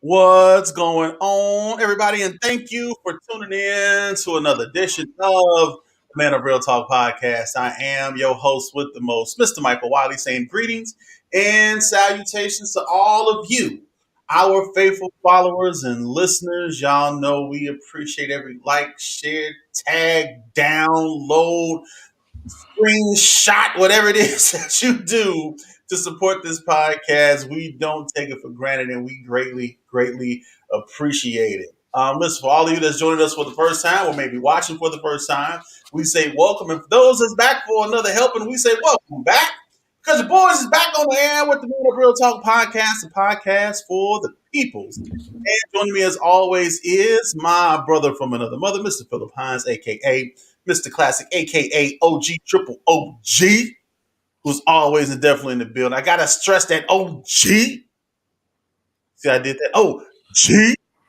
What's going on, everybody? And thank you for tuning in to another edition of the Man of Real Talk podcast. I am your host with the most, Mr. Michael Wiley, saying greetings and salutations to all of you, our faithful followers and listeners. Y'all know we appreciate every like, share, tag, download, screenshot, whatever it is that you do to support this podcast. We don't take it for granted and we greatly, greatly appreciate it. Listen, for all of you that's joining us for the first time or maybe watching for the first time, we say welcome. And for those that's back for another helping, we say welcome back. Because the boys is back on the air with the Man of Real Talk podcast, the podcast for the peoples. And joining me as always is my brother from another mother, Mr. Philip Hines, aka Mr. Classic, aka OG Triple OG, who's always and definitely in the building. I gotta stress that OG. See, I did that. OG.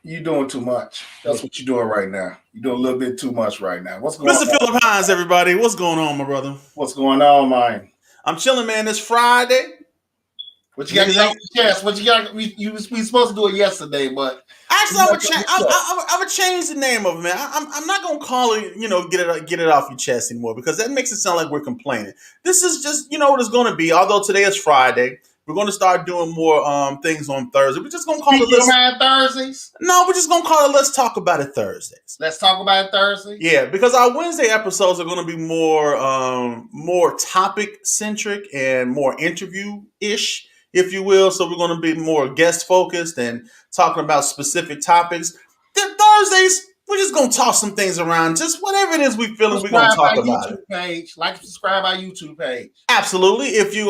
You're doing too much. That's what you're doing right now. You're doing a little bit too much right now. What's going Mr. on? Philip Hines, everybody. What's going on, my brother? What's going on, man? I'm chilling, man. It's Friday. What you got to off your chest? What you got? We supposed to do it yesterday, but actually, I'm gonna change the name of it, man. I'm not gonna call it, get it off your chest anymore because that makes it sound like we're complaining. This is just, what it's gonna be. Although today is Friday, we're gonna start doing more things on Thursday. We're just gonna call it Thursdays. No, we're just gonna call it Let's Talk About It Thursdays. Let's talk about it Thursday. Yeah, because our Wednesday episodes are gonna be more topic centric and more interview ish, if you will. So we're going to be more guest focused and talking about specific topics. Then Thursdays, we're just going to toss some things around. Just whatever it is we feeling, we're going to talk about it. Page. Like, subscribe our YouTube page. Absolutely. If you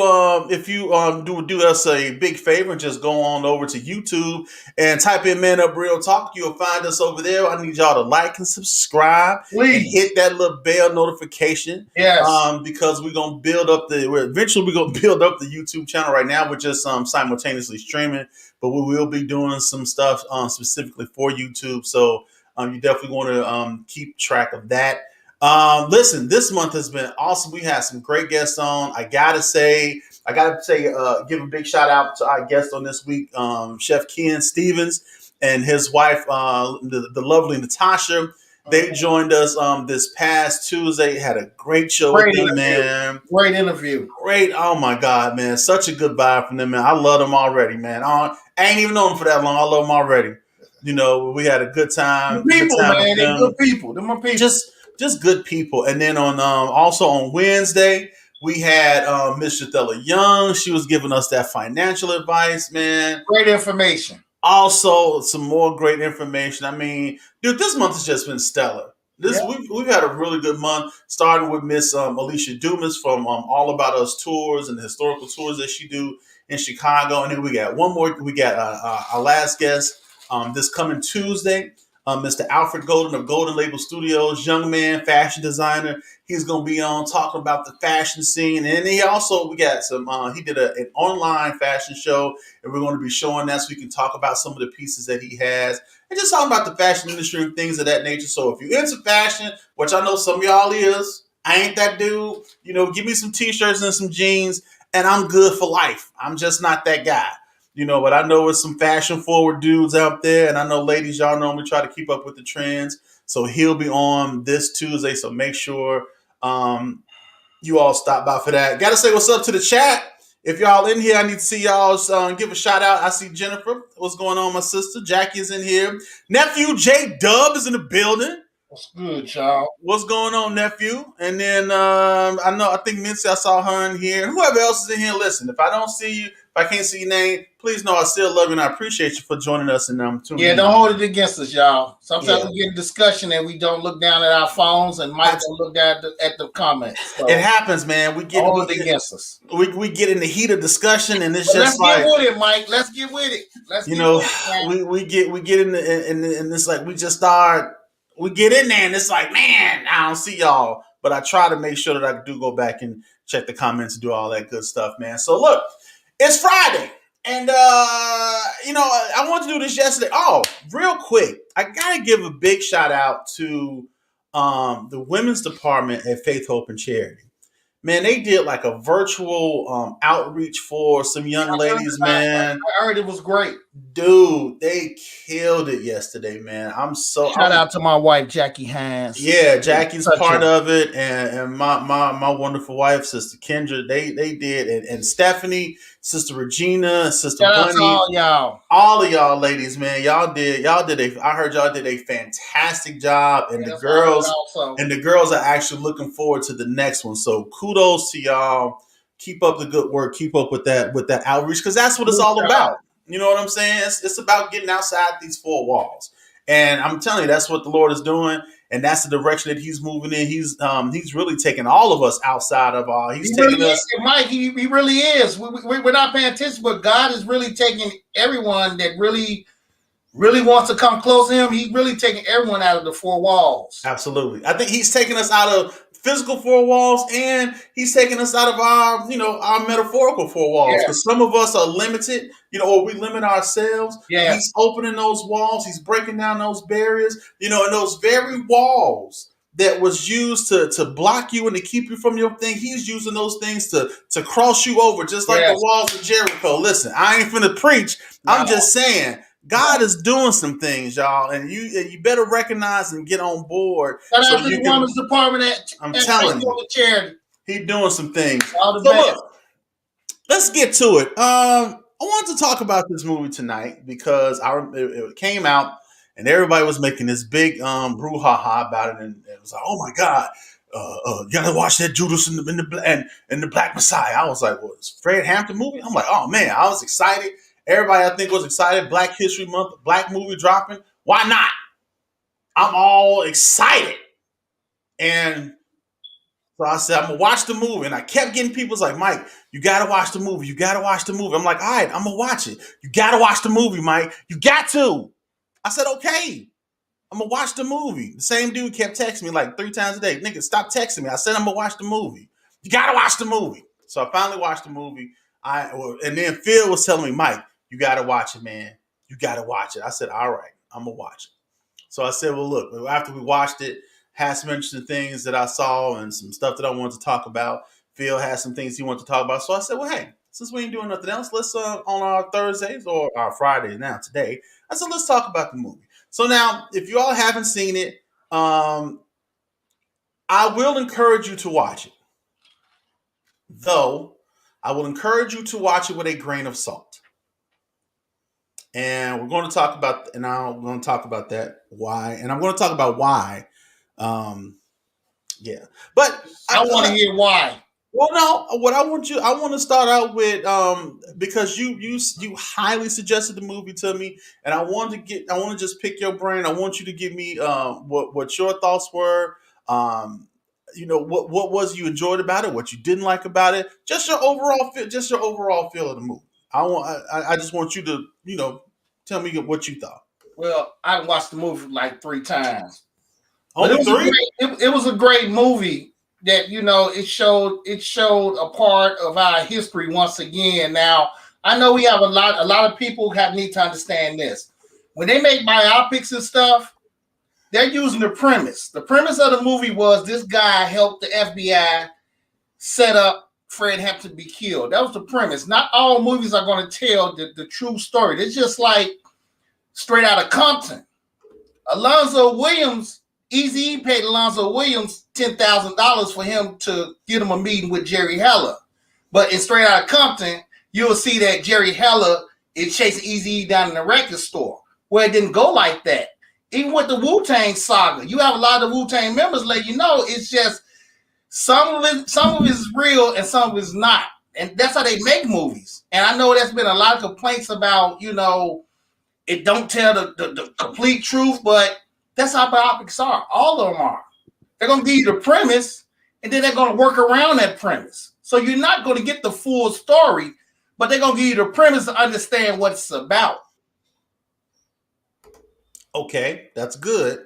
do us a big favor and just go on over to YouTube and type in ManUp Real Talk, you'll find us over there. I need y'all to like and subscribe. Please. And hit that little bell notification. Yes. Because we're gonna build up the YouTube channel. Right now we're just simultaneously streaming, but we will be doing some stuff specifically for YouTube. So you definitely want to keep track of that. Listen, this month has been awesome. We had some great guests on. I gotta say, give a big shout out to our guest on this week, Chef Ken Stevens and his wife, the lovely Natasha. They joined us this past Tuesday. Had a great show with them, man. Great interview. Great. Oh my God, man. Such a good vibe from them, man. I love them already, man. I ain't even known them for that long. I love them already. We had a good time. People, man. They're good people. They're my people. Just good people. And then on also on Wednesday, we had Miss Jatella Young. She was giving us that financial advice, man. Great information. Also, some more great information. I mean, dude, this month has just been stellar. We've had a really good month, starting with Miss Alicia Dumas from All About Us tours and the historical tours that she do in Chicago. And then we got one more. We got our last guest this coming Tuesday. Mr. Alfred Golden of Golden Label Studios, young man, fashion designer. He's going to be on talking about the fashion scene. And we got some, he did an online fashion show, and we're going to be showing that so we can talk about some of the pieces that he has and just talking about the fashion industry and things of that nature. So if you're into fashion, which I know some of y'all is, I ain't that dude, give me some t-shirts and some jeans and I'm good for life. I'm just not that guy. But I know it's some fashion forward dudes out there. And I know ladies, y'all normally try to keep up with the trends. So he'll be on this Tuesday. So make sure you all stop by for that. Got to say what's up to the chat. If y'all in here, I need to see y'all give a shout out. I see Jennifer. What's going on, my sister? Jackie is in here. Nephew J Dub is in the building. What's good, y'all? What's going on, nephew? And then I think Mincy, I saw her in here. And whoever else is in here, listen, if I don't see you, if I can't see your name, please know I still love you and I appreciate you for joining us. And tuning in. Don't hold it against us, y'all. Sometimes we get a discussion and we don't look down at our phones and Mike don't look down at the comments. So it happens, man. We get hold it against us. We get in the heat of discussion and it's just let's get with it, Mike. Let's get with it. We get in and it's like we just start. We get in there and it's like, man, I don't see y'all. But I try to make sure that I do go back and check the comments and do all that good stuff, man. So look, it's Friday. And, I wanted to do this yesterday. Oh, real quick. I got to give a big shout out to the women's department at Faith, Hope, and Charity. Man, they did like a virtual outreach for some young ladies, man. I heard it was great. Dude, they killed it yesterday, man. Shout out to my wife, Jackie Hines. Yeah, Jackie's part of it, and my wonderful wife, Sister Kendra, they did, and Stephanie, Sister Regina, Sister Shout Bunny, out to all of y'all ladies, man. I heard y'all did a fantastic job, and the girls are actually looking forward to the next one. So kudos to y'all. Keep up the good work. Keep up with that outreach, because that's what it's all about. You know what I'm saying? It's about getting outside these four walls. And I'm telling you, that's what the Lord is doing, and that's the direction that He's moving in. He's really taking all of us outside of our. He's taking us, Mike. He really is. We're not paying attention, but God is really taking everyone that really wants to come close to Him. He's really taking everyone out of the four walls. Absolutely, I think He's taking us out of physical four walls, and He's taking us out of our metaphorical four walls, because some of us are limited, or we limit ourselves. Yeah. He's opening those walls. He's breaking down those barriers, and those very walls that was used to block you and to keep you from your thing. He's using those things to cross you over, just like the walls of Jericho. Listen, I ain't finna preach. No. I'm just saying, God is doing some things, y'all, and you better recognize and get on board. So you can, women's department. I'm telling you, He's doing some things. So look, let's get to it. I wanted to talk about this movie tonight because it came out and everybody was making this big brouhaha about it, and it was like, oh my God, you gotta watch that Judas and the Black Messiah. I was like, well, it's Fred Hampton movie. I'm like, oh man, I was excited. Everybody, I think, was excited. Black History Month, Black movie dropping. Why not? I'm all excited. And so I said, I'm going to watch the movie. And I kept getting people like, Mike, you got to watch the movie. You got to watch the movie. I'm like, all right, I'm going to watch it. You got to watch the movie, Mike. You got to. I said, okay, I'm going to watch the movie. The same dude kept texting me like 3 times a day. Nigga, stop texting me. I said, I'm going to watch the movie. You got to watch the movie. So I finally watched the movie. And then Phil was telling me, Mike, you got to watch it, man. You got to watch it. I said, all right, I'm going to watch it. So I said, well, look, after we watched it, had some interesting things that I saw and some stuff that I wanted to talk about. Phil had some things he wanted to talk about. So I said, well, hey, since we ain't doing nothing else, let's on our Thursdays or our Fridays now today, I said, let's talk about the movie. So now, if you all haven't seen it, I will encourage you to watch it. Though, I will encourage you to watch it with a grain of salt. And we're going to talk about, and I'm going to talk about that, why, and I'm going to talk about why. Yeah, but I want to hear why. Well, no, what I want to start out with, because you highly suggested the movie to me, and I want to just pick your brain. I want you to give me what your thoughts were. What was you enjoyed about it, what you didn't like about it, just your overall feel of the movie. I just want you to, tell me what you thought. Well, I watched the movie like 3 times. Only 3? It was a great movie that, it showed a part of our history once again. Now, I know we have a lot of people need to understand this. When they make biopics and stuff, they're using the premise. The premise of the movie was this guy helped the FBI set up Fred Hampton to be killed. That was the premise. Not all movies are going to tell the true story. It's just like Straight Outta Compton. Alonzo Williams, Eazy-E paid Alonzo Williams $10,000 for him to get him a meeting with Jerry Heller. But in Straight Outta Compton, you'll see that Jerry Heller is chasing Eazy-E down in the record store. Well, it didn't go like that. Even with the Wu-Tang saga, you have a lot of Wu-Tang members let you know it's just some of it is real and some of it is not. And that's how they make movies. And I know there's been a lot of complaints about, it don't tell the complete truth, but that's how biopics are. All of them are. They're going to give you the premise, and then they're going to work around that premise. So you're not going to get the full story, but they're going to give you the premise to understand what it's about. Okay, that's good.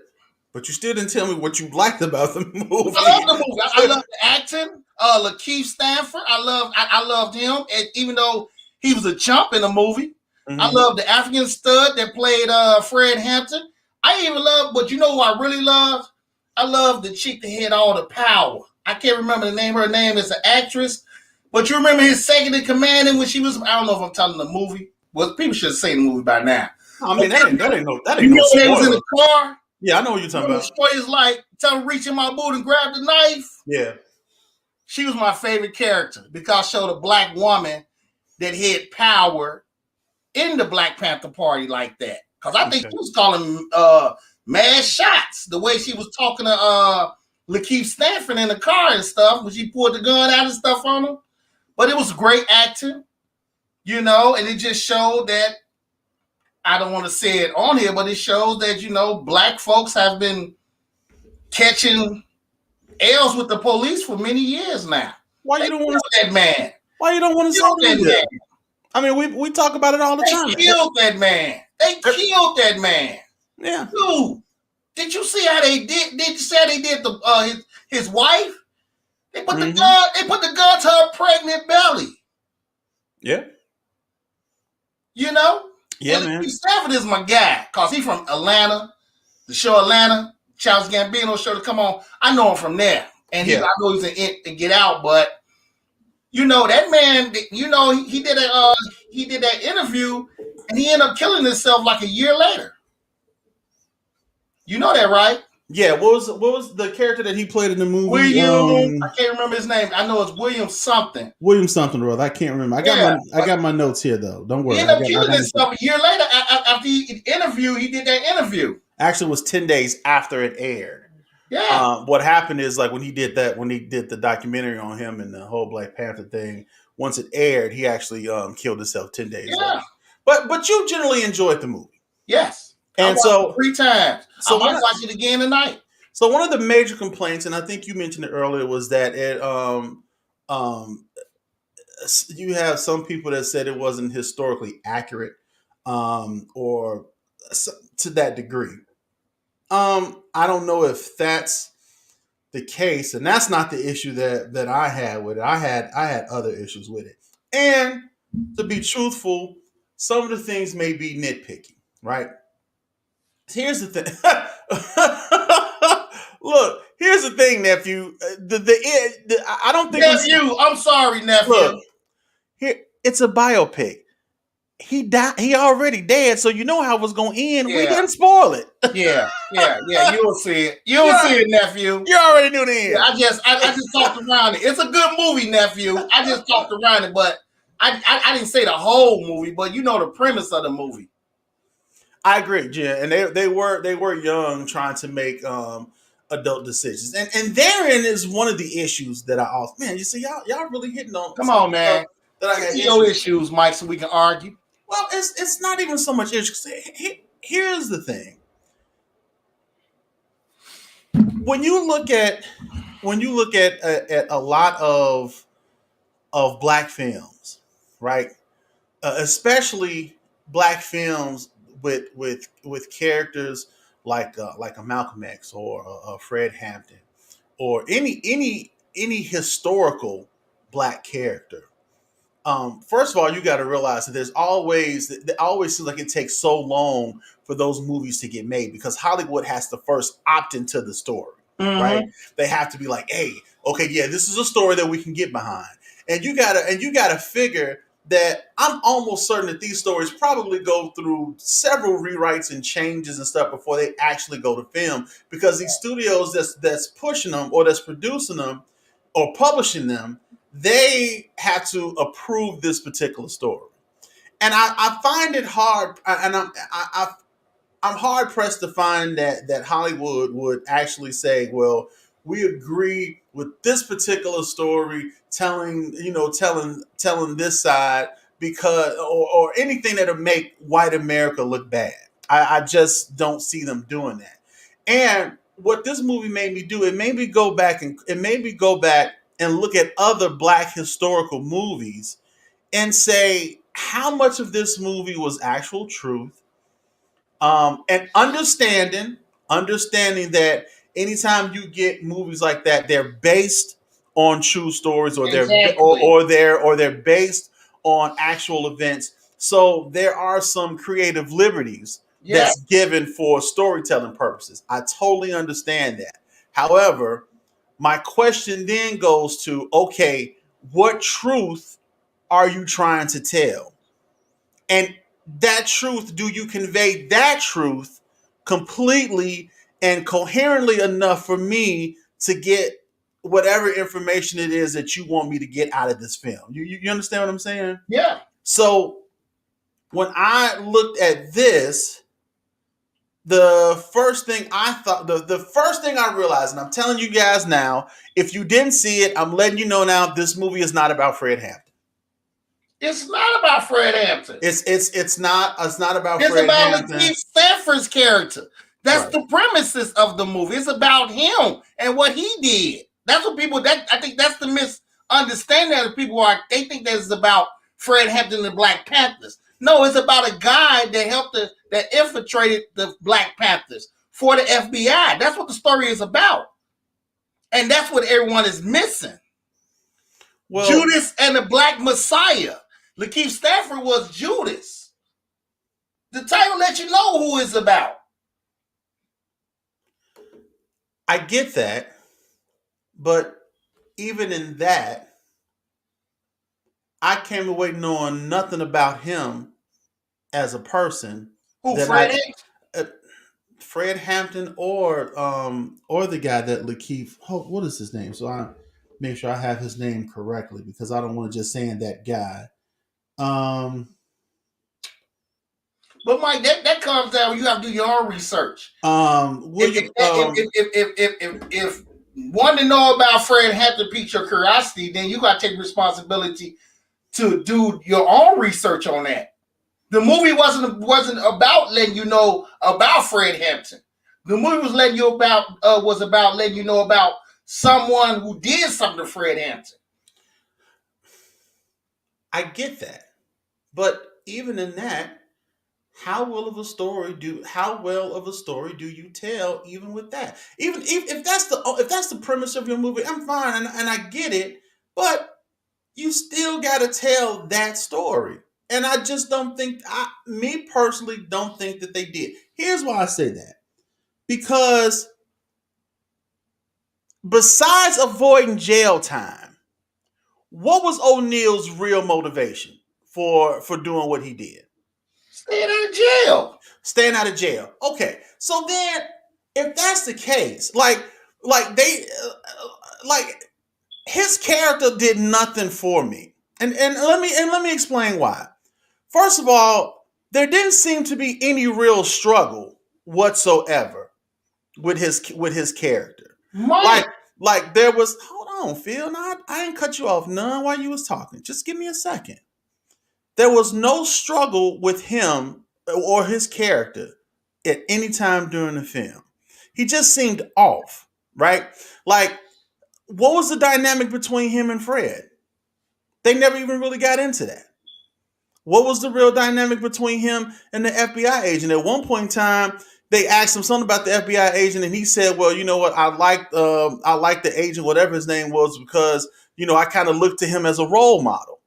But you still didn't tell me what you liked about the movie. I love the movie. I love the acting. Lakeith Stanfield. I loved him, and even though he was a chump in the movie, I love the African stud that played Fred Hampton. I even love, but you know who I really loved? I love the chick that had all the power. I can't remember the name. Her name is an actress. But you remember his second in command when she was, I don't know if I'm telling the movie. Well, people should have seen the movie by now. I mean, that ain't no You know when they was in spoiler. the car? Yeah, I know what you're talking about. Straight is like, tell him reach in my boot and grab the knife. Yeah. She was my favorite character because she showed a black woman that had power in the Black Panther Party like that. Because I think she was calling mad shots. The way she was talking to Lakeith Stanfield in the car and stuff when she pulled the gun out and stuff on him. But it was great acting, you know, and it just showed that, I don't want to say it on here, but it shows that, you know, black folks have been catching L's with the police for many years now. Why you don't want to that man? Why you don't want to say that man? I mean, we talk about it all the time. They killed that man. They killed that man. Yeah. Dude, did you see how they did? Did you see how they did the his wife? They put the gun. They put the gun to her pregnant belly. Yeah. You know. Yeah, man. Stafford is my guy because he's from Atlanta. The show Atlanta, Charles Gambino show to come on. I know him from there, and I know he's in Get Out, but you know that man. You know he did that interview, and he ended up killing himself like a year later. You know that, right? Yeah. What was the character that he played in the movie? William. I can't remember his name. I know it's William something. William something or other. I can't remember. I got my notes here though. Don't worry. He ended up killing himself a year later after he did that interview. Actually, it was 10 days after it aired. Yeah. What happened is like when he did the documentary on him and the whole Black Panther thing, once it aired, he actually killed himself 10 days later. But you generally enjoyed the movie. Yes. And so 3 times. So I might watch it again tonight. So one of the major complaints, and I think you mentioned it earlier, was that it you have some people that said it wasn't historically accurate, or to that degree. I don't know if that's the case, and that's not the issue that I had with it. I had other issues with it, and to be truthful, some of the things may be nitpicky, right? Here's the thing. Look, here's the thing, nephew. I don't think nephew. I'm sorry, nephew. Look, here it's a biopic. He died. He already dead, so you know how it was going to end. Yeah. We didn't spoil it. Yeah. You will see it. You will see it, nephew. You already knew the end. Yeah, I just talked around it. It's a good movie, nephew. I just talked around it, but I didn't say the whole movie, but you know the premise of the movie. I agree, Jen, and they were young, trying to make adult decisions, and therein is one of the issues that I also, man. You see, y'all really hitting on. Come on, man. That I had no issues, Mike, so we can argue. Well, it's not even so much issues. Here's the thing: when you look at a lot of black films, right? Especially black films with characters like a Malcolm X or a Fred Hampton or any historical black character. First of all, you got to realize that it always seems like it takes so long for those movies to get made because Hollywood has to first opt into the story, right? They have to be like, hey, okay, yeah, this is a story that we can get behind, and you gotta figure that I'm almost certain that these stories probably go through several rewrites and changes and stuff before they actually go to film because these studios that's pushing them or that's producing them or publishing them, they have to approve this particular story. And I find it hard, and I'm hard pressed to find that Hollywood would actually say, well, we agree with this particular story, telling this side because or anything that'll make white America look bad. I just don't see them doing that. And what this movie made me do, it made me go back and look at other black historical movies and say how much of this movie was actual truth, and understanding that anytime you get movies like that, they're based on true stories, or they're based on actual events. So there are some creative liberties that's given for storytelling purposes. I totally understand that. However, My question then goes to, okay, what truth are you trying to tell? And that truth, do you convey that truth completely and coherently enough for me to get whatever information it is that you want me to get out of this film? You understand what I'm saying? Yeah. So when I looked at this, the first thing I thought, the first thing I realized, and I'm telling you guys now, if you didn't see it, I'm letting you know now, this movie is not about Fred Hampton. It's not about Fred Hampton. It's not about It's Fred about Hampton. Lakeith Stanford's character. That's Right. the premises of the movie. It's about him and what he did. That's what people. I think that's the misunderstanding that people are. They think that it's about Fred Hampton and the Black Panthers. No, it's about a guy that infiltrated the Black Panthers for the FBI. That's what the story is about, and that's what everyone is missing. Well, Judas and the Black Messiah. Lakeith Stanford was Judas. The title lets you know who it's about. I get that, but even in that, I came away knowing nothing about him as a person. Who, Fred Hampton? Fred Hampton or the guy that Lakeith, what is his name? So I make sure I have his name correctly because I don't want to just saying that guy. But Mike, that comes down. You have to do your own research. If wanting to know about Fred Hampton piques your curiosity, then you got to take responsibility to do your own research on that. The movie wasn't about letting you know about Fred Hampton. The movie was letting you about letting you know about someone who did something to Fred Hampton. I get that, but even in that, how well of a story do you tell? Even with that, even if that's the premise of your movie, I'm fine and I get it, but you still got to tell that story. And I just don't think, me personally, don't think that they did. Here's why I say that. Because besides avoiding jail time, what was O'Neill's real motivation for doing what he did? Staying out of jail. Staying out of jail. Okay. So then, if that's the case, his character did nothing for me. And let me explain why. First of all, there didn't seem to be any real struggle whatsoever with his character. Right. Like there was. Hold on, Phil. No, I didn't cut you off none while you was talking. Just give me a second. There was no struggle with him or his character at any time during the film. He just seemed off, right? Like, what was the dynamic between him and Fred? They never even really got into that. What was the real dynamic between him and the FBI agent? At one point in time, they asked him something about the FBI agent, and he said, "Well, you know what? I liked the agent, whatever his name was, because I kind of looked to him as a role model."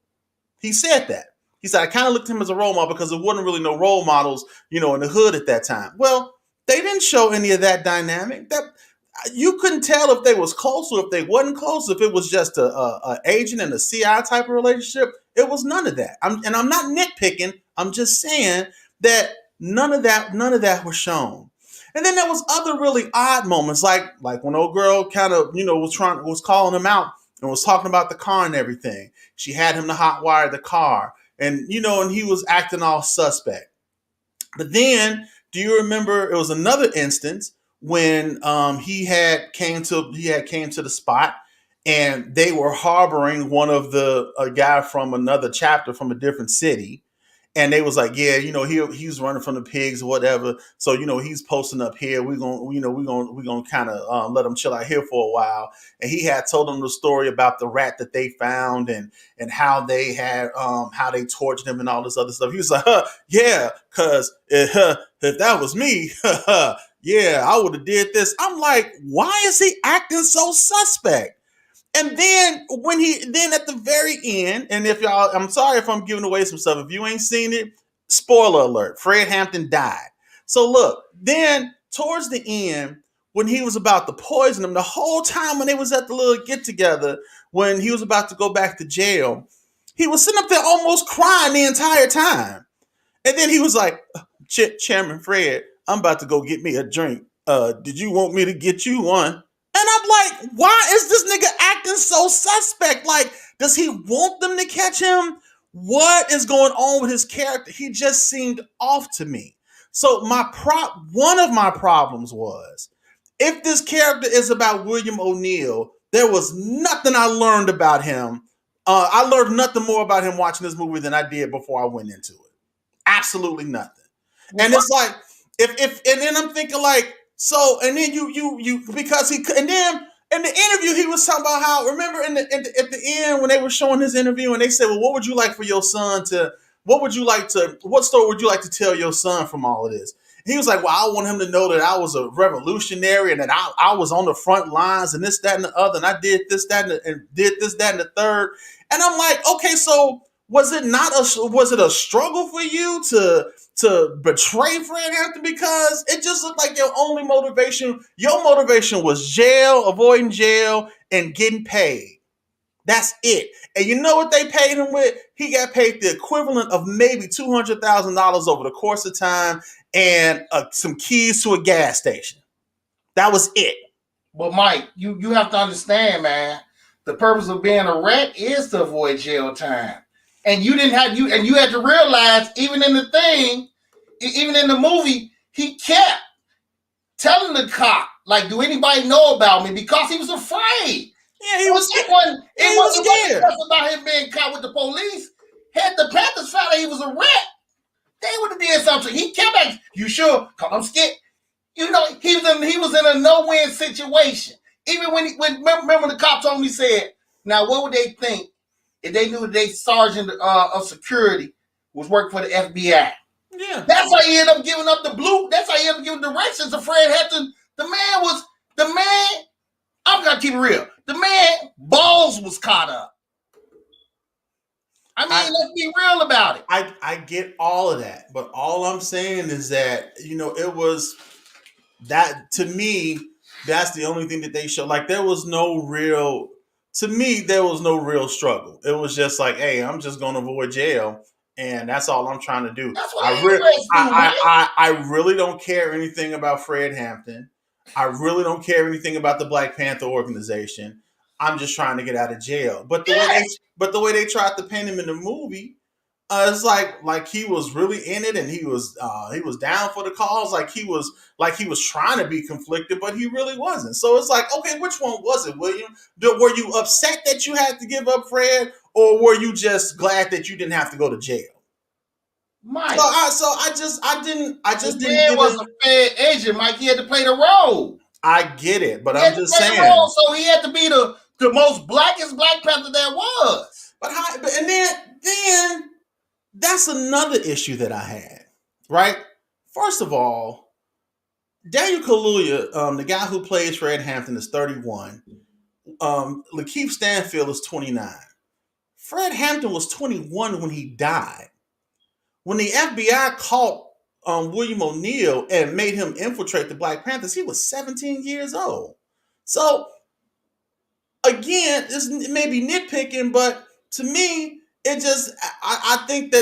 He said that. He said, "I kind of looked at him as a role model because there wasn't really no role models, in the hood at that time." Well, they didn't show any of that dynamic. That you couldn't tell if they was close or if they wasn't close. If it was just a agent and a CI type of relationship, it was none of that. I'm not nitpicking. I'm just saying that none of that was shown. And then there was other really odd moments, like when old girl kind of was calling him out and was talking about the car and everything. She had him to hotwire the car, and and he was acting all suspect. But then, do you remember? It was another instance when he had came to the spot, and they were harboring a guy from another chapter from a different city. And they was like, yeah, he's running from the pigs or whatever. So, he's posting up here. We're gonna kind of let him chill out here for a while. And he had told them the story about the rat that they found and how they had how they tortured him and all this other stuff. He was like, yeah, because if that was me, yeah, I would have did this. I'm like, why is he acting so suspect? And then then at the very end, and if y'all, I'm sorry if I'm giving away some stuff. If you ain't seen it, spoiler alert, Fred Hampton died. So look, then towards the end, when he was about to poison him, the whole time when they was at the little get together, when he was about to go back to jail, he was sitting up there almost crying the entire time. And then he was like, Chairman Fred, I'm about to go get me a drink. Did you want me to get you one? And I'm like, why is this nigga acting so suspect? Like, does he want them to catch him? What is going on with his character? He just seemed off to me. So one of my problems was, if this character is about William O'Neill, there was nothing I learned about him. I learned nothing more about him watching this movie than I did before I went into it. Absolutely nothing. And it's like, if and then I'm thinking like, so, and then you because he, and then in the interview he was talking about how, remember at the end when they were showing his interview and they said, well, what would you like for your son to, what story would you like to tell your son from all of this? He was like, well, I want him to know that I was a revolutionary and that I was on the front lines and this, that, and the other, and I did this, that, and did this, that, and the third. And I'm like, okay, so was it a struggle for you to betray Fred Hampton? Because it just looked like your motivation was jail, avoiding jail, and getting paid. That's it. And you know what they paid him with? He got paid the equivalent of maybe $200,000 over the course of time and some keys to a gas station. That was it. But Mike, you have to understand, man, the purpose of being a rat is to avoid jail time. And you had to realize, even in the movie, he kept telling the cop, like, do anybody know about me? Because he was afraid. Yeah, he was scared. It wasn't just about him being caught with the police. Had the Panthers found out he was a rat, they would have did something. He kept asking, you sure? Cause I'm scared. You know, he was in a no-win situation. Even when remember the cop told me, he said, now what would they think if they knew their sergeant of security was working for the FBI? Yeah. That's how he ended up giving up the blue. That's how he ended up giving directions to Fred Hampton. The man, I'm gonna keep it real. The man, balls was caught up. I mean, let's be real about it. I get all of that, but all I'm saying is that, it was that, to me, that's the only thing that they showed. Like, there was no real struggle. It was just like, hey, I'm just going to avoid jail, and that's all I'm trying to do. That's what I really don't care anything about Fred Hampton. I really don't care anything about the Black Panther organization. I'm just trying to get out of jail. But the way they tried to paint him in the movie, it's like he was really in it, and he was down for the cause. Like he was trying to be conflicted, but he really wasn't. So it's like, okay, which one was it, William? Were you upset that you had to give up Fred, or were you just glad that you didn't have to go to jail? Mike. I just didn't. Man was a Fed agent, Mike. He had to play the role. I get it, but I'm just saying. So he had to be the most blackest Black Panther there was. And then that's another issue that I had. Right. First of all, Daniel Kaluuya, the guy who plays Fred Hampton, is 31. Lakeith Stanfield is 29. Fred Hampton was 21 when he died. When the FBI caught William O'Neill and made him infiltrate the Black Panthers, he was 17 years old. So, again, this may be nitpicking, but to me, it just, I think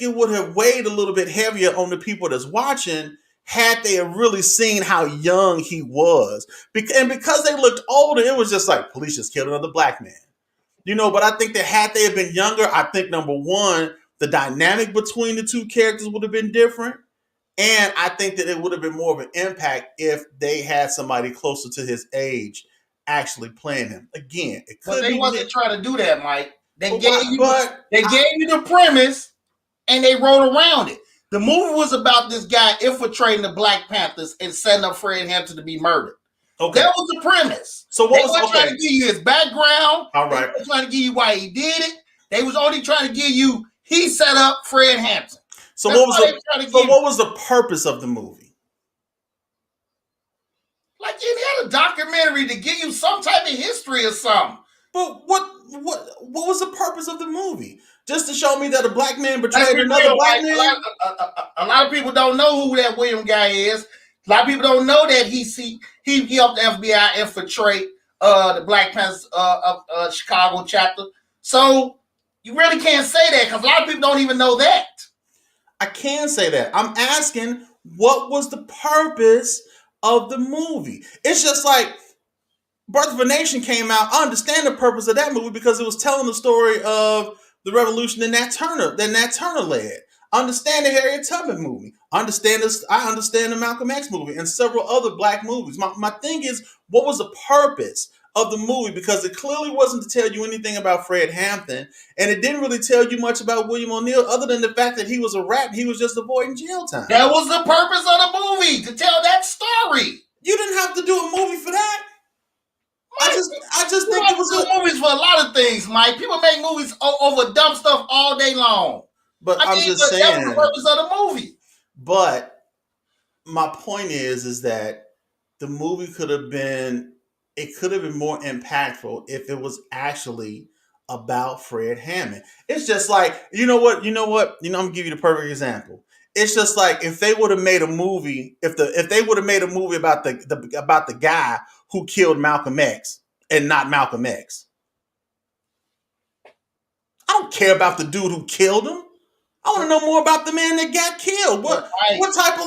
it would have weighed a little bit heavier on the people that's watching had they really seen how young he was. And because they looked older, it was just like, police just killed another black man. But I think that had they have been younger, I think, number one, the dynamic between the two characters would have been different. And I think that it would have been more of an impact if they had somebody closer to his age actually playing him. Again, it could be. But they wasn't trying to do that, Mike. They gave you the premise and they wrote around it. The movie was about this guy infiltrating the Black Panthers and setting up Fred Hampton to be murdered. Okay. That was the premise. So what was trying to give you his background. All right. They were trying to give you why he did it. They was only trying to give you he set up Fred Hampton. So what was the purpose of the movie? Like any other documentary, to give you some type of history or something. But what was the purpose of the movie? Just to show me that a black man betrayed another black man? A lot of people don't know who that William guy is. A lot of people don't know that he helped the FBI infiltrate the Black Panthers of Chicago chapter. So you really can't say that because a lot of people don't even know that. I can say that. I'm asking, what was the purpose of the movie? It's just like Birth of a Nation came out. I understand the purpose of that movie because it was telling the story of the revolution that Nat Turner led. I understand the Harriet Tubman movie. I understand this. I understand the Malcolm X movie and several other black movies. My thing is, what was the purpose of the movie? Because it clearly wasn't to tell you anything about Fred Hampton, and it didn't really tell you much about William O'Neill, other than the fact that he was a rat and he was just avoiding jail time. That was the purpose of the movie, to tell that story. You didn't have to do a movie for that. I just think it was movies for a lot of things, Mike. People make movies over dumb stuff all day long. But I'm just saying that was the purpose of the movie. But my point is that the movie could have been more impactful if it was actually about Fred Hammond. It's just like, I'm gonna give you the perfect example. It's just like if they would have made a movie, if they would have made a movie about the guy who killed Malcolm X and not Malcolm X. I don't care about the dude who killed him. I want to know more about the man that got killed. What type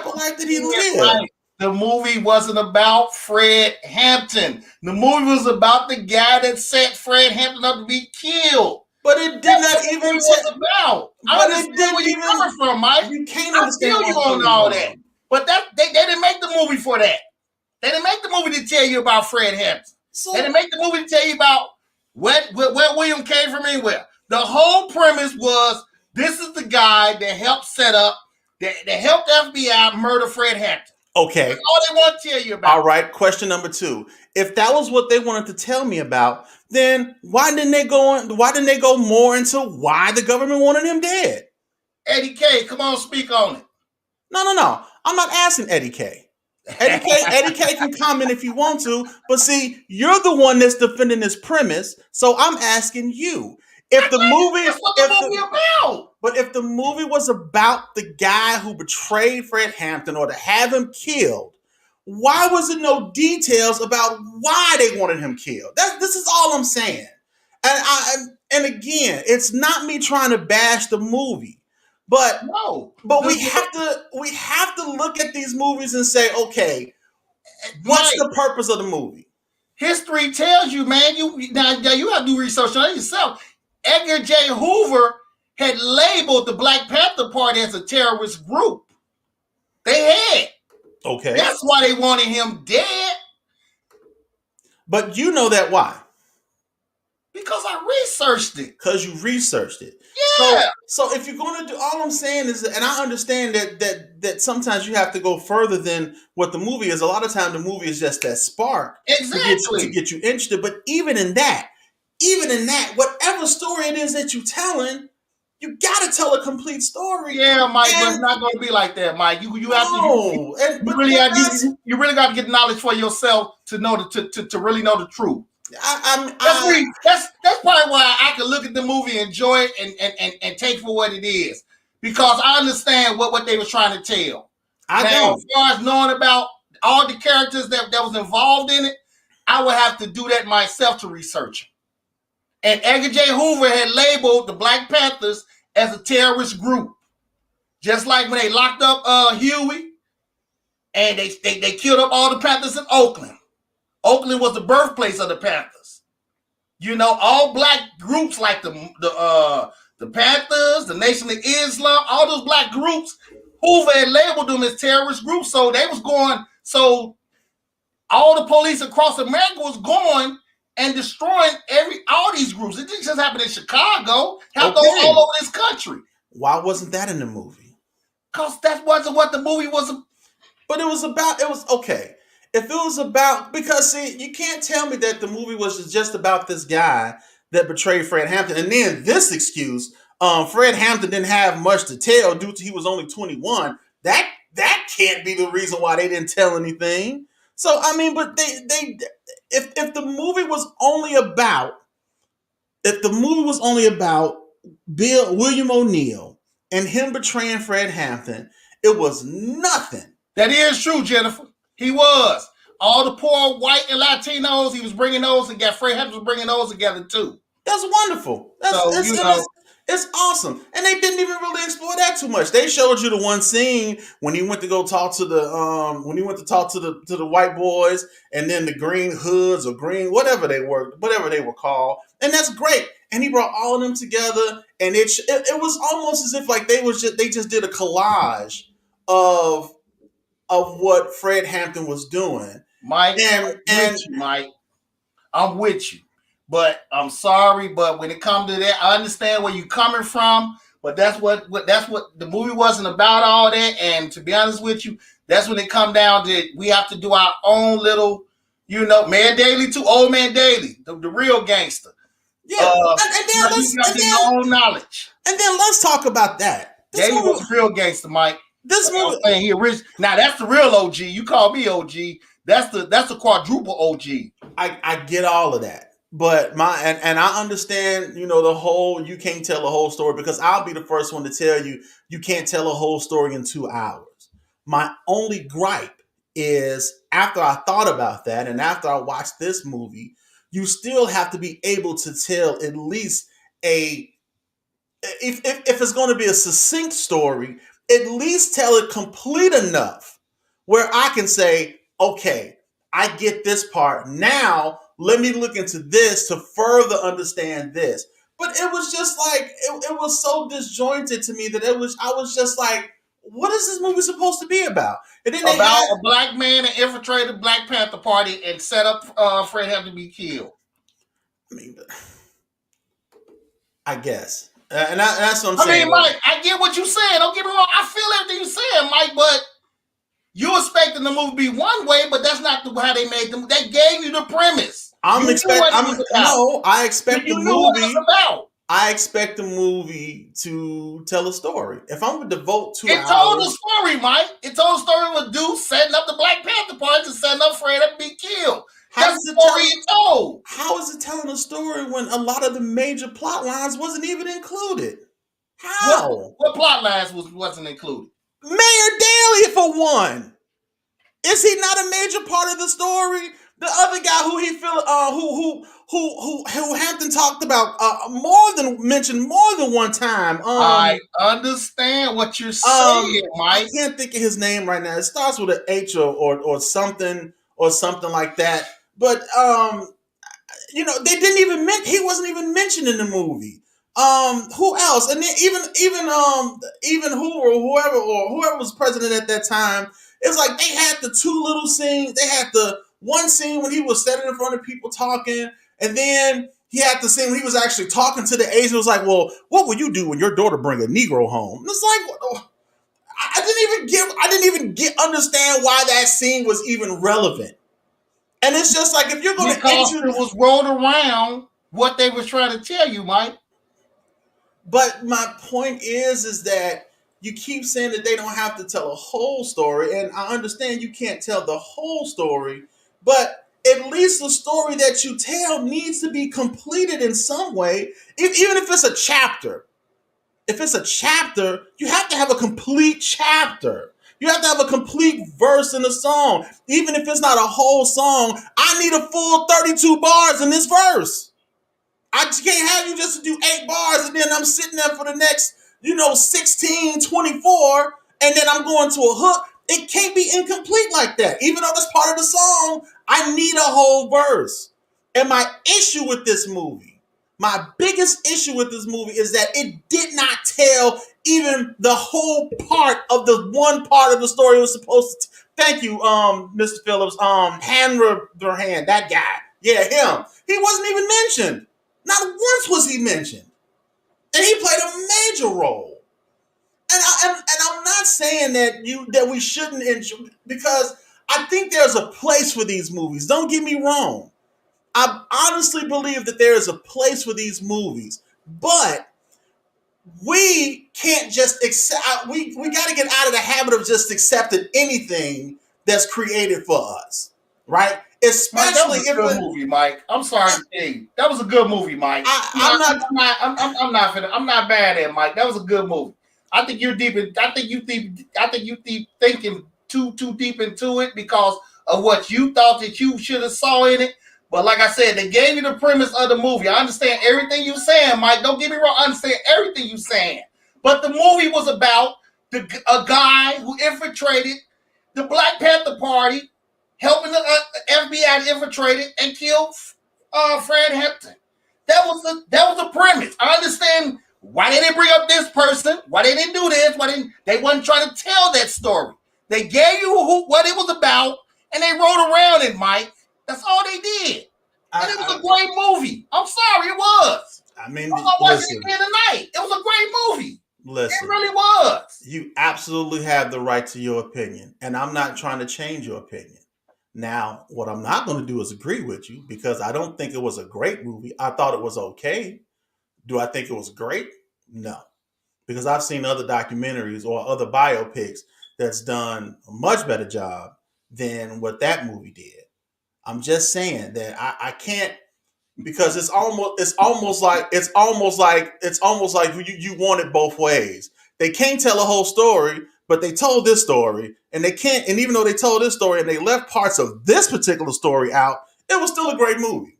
of life did he live? Right. The movie wasn't about Fred Hampton. The movie was about the guy that set Fred Hampton up to be killed. But it did not even was about. I understand where you're coming from, Mike. You can't understand. I feel you on all that. But they didn't make the movie for that. They didn't make the movie to tell you about Fred Hampton. They didn't make the movie to tell you about where William came from anywhere. The whole premise was, this is the guy that helped set up, that helped FBI murder Fred Hampton. Okay. That's all they want to tell you about. All right. Question number 2. If that was what they wanted to tell me about, then why didn't they go more into why the government wanted him dead? Eddie K, come on, speak on it. No. I'm not asking Eddie K. Eddie K can comment if you want to, but see, you're the one that's defending this premise, so I'm asking you. If the movie was about the guy who betrayed Fred Hampton or to have him killed, why was there no details about why they wanted him killed? This is all I'm saying. And again, it's not me trying to bash the movie, but we have to look at these movies and say, okay, what's the purpose of the movie? History tells you, man. You have to do research on it yourself. Edgar J. Hoover had labeled the Black Panther Party as a terrorist group. They had. Okay. That's why they wanted him dead. But you know that why? Because I researched it. Because you researched it. Yeah. So if you're going to do, all I'm saying is, and I understand that sometimes you have to go further than what the movie is. A lot of times the movie is just that spark to get you interested. But even in that, whatever story it is that you're telling, you got to tell a complete story. Yeah, Mike, but it's not going to be like that, Mike. You really got to get knowledge for yourself to know to really know the truth. That's probably why I can look at the movie, enjoy it, and take for what it is, because I understand what they were trying to tell. As far as knowing about all the characters that was involved in it, I would have to do that myself to research it. And Edgar J. Hoover had labeled the Black Panthers as a terrorist group. Just like when they locked up Huey and they killed up all the Panthers in Oakland. Oakland was the birthplace of the Panthers. You know, all black groups like the Panthers, the Nation of Islam, all those black groups, Hoover had labeled them as terrorist groups. So they was going, so all the police across America was going and destroying all these groups. It didn't just happen in Chicago. It happened all over this country. Why wasn't that in the movie? Because that wasn't what the movie was. But it was okay. If it was about, because see, you can't tell me that the movie was just about this guy that betrayed Fred Hampton, and then this excuse, Fred Hampton didn't have much to tell due to he was only 21. That can't be the reason why they didn't tell anything. So I mean, but if the movie was only about William O'Neill and him betraying Fred Hampton, it was nothing That is true, Jennifer. He was. All the poor white and Latinos, he was bringing those and got Fred Hampton was bringing those together too. That's wonderful. It's awesome. And they didn't even really explore that too much. They showed you the one scene when he went to go talk to the to the white boys, and then the green hoods or green whatever they were called. And that's great. And he brought all of them together, and it was almost as if like they just did a collage of what Fred Hampton was doing. Mike, Mike, I'm with you. But I'm sorry, but when it comes to that, I understand where you're coming from. But that's what the movie wasn't about, all that. And to be honest with you, that's when it come down to we have to do our own little, Man Daly too, Old Man Daly, the real gangster. Yeah, and then own knowledge. And then let's talk about that. Daly was a real gangster, Mike. This movie, now that's the real OG. You call me OG. That's the quadruple OG. I get all of that. But I understand, the whole, you can't tell a whole story, because I'll be the first one to tell you, you can't tell a whole story in 2 hours. My only gripe is after I thought about that and after I watched this movie, you still have to be able to tell at least if it's going to be a succinct story, at least tell it complete enough where I can say, okay, I get this part. Now, let me look into this to further understand this. But it was just like, it was so disjointed to me that I was just like, what is this movie supposed to be about? And then a black man that infiltrated the Black Panther Party and set up Fred Hampton to be killed. I mean, I guess. And that's what I'm saying. I mean, Mike, I get what you're saying. Don't get me wrong. I feel everything you're saying, Mike, but you're expecting the movie to be one way, but that's not how they made them. They gave you the premise. I expect the movie. I expect the movie to tell a story. If I'm going to devote 2 hours, it told a story, Mike. It told a story with Deuce setting up the Black Panther Party and setting up Fred to be killed. That's the story it told. How is it telling a story when a lot of the major plot lines wasn't even included? How? What plot lines wasn't included? Mayor Daley, for one. Is he not a major part of the story? The other guy who Hampton talked about mentioned more than one time. I understand what you're saying, Mike. I can't think of his name right now. It starts with an H or something like that. But they didn't even he wasn't even mentioned in the movie. Who else? And then even whoever was president at that time, it's like they had the 2 little scenes. They had the one scene when he was standing in front of people talking, and then he had the scene when he was actually talking to the agent. It was like, well, what would you do when your daughter bring a Negro home? And it's like, I didn't even understand why that scene was even relevant. And it's just like, if you're going to it was rolled around what they were trying to tell you, Mike. But my point is that you keep saying that they don't have to tell a whole story, and I understand you can't tell the whole story, but at least the story that you tell needs to be completed in some way, even if it's a chapter. If it's a chapter, you have to have a complete chapter. You have to have a complete verse in a song. Even if it's not a whole song, I need a full 32 bars in this verse. I can't have you just do 8 bars and then I'm sitting there for the next, 16, 24, and then I'm going to a hook. It can't be incomplete like that. Even though that's part of the song, I need a whole verse. And my issue with this movie, my biggest issue with this movie is that it did not tell even the whole part of the one part of the story it was supposed to. Thank you, Mr. Phillips. Hanrahan, that guy. Yeah, him. He wasn't even mentioned. Not once was he mentioned. And he played a major role. And I'm not saying that we shouldn't enjoy, because I think there's a place for these movies. Don't get me wrong. I honestly believe that there is a place for these movies, but we can't just accept. We got to get out of the habit of just accepting anything that's created for us, right? Especially if good movie, Mike. I'm sorry to tell you, that was a good movie, Mike. I'm not bad at it, Mike. That was a good movie. I think you're deep. I think you deep thinking too deep into it because of what you thought that you should have saw in it. But like I said, they gave you the premise of the movie. I understand everything you're saying, Mike. Don't get me wrong. I understand everything you're saying. But the movie was about a guy who infiltrated the Black Panther Party, helping the FBI infiltrate it and kill Fred Hampton. That was the premise. I understand why they didn't bring up this person, why they didn't do this, they wasn't trying to tell that story. They gave you what it was about, and they wrote around it, Mike. That's all they did. And it was a great movie. I'm sorry, it was. I mean, I'm gonna watch it again tonight. It was a great movie. Listen, it really was. You absolutely have the right to your opinion, and I'm not trying to change your opinion. Now, what I'm not going to do is agree with you because I don't think it was a great movie. I thought it was okay. Do I think it was great? No, because I've seen other documentaries or other biopics that's done a much better job than what that movie did. I'm just saying that I can't, because it's almost like you want it both ways. They can't tell a whole story, but they told this story, and they can't. And even though they told this story and they left parts of this particular story out, it was still a great movie.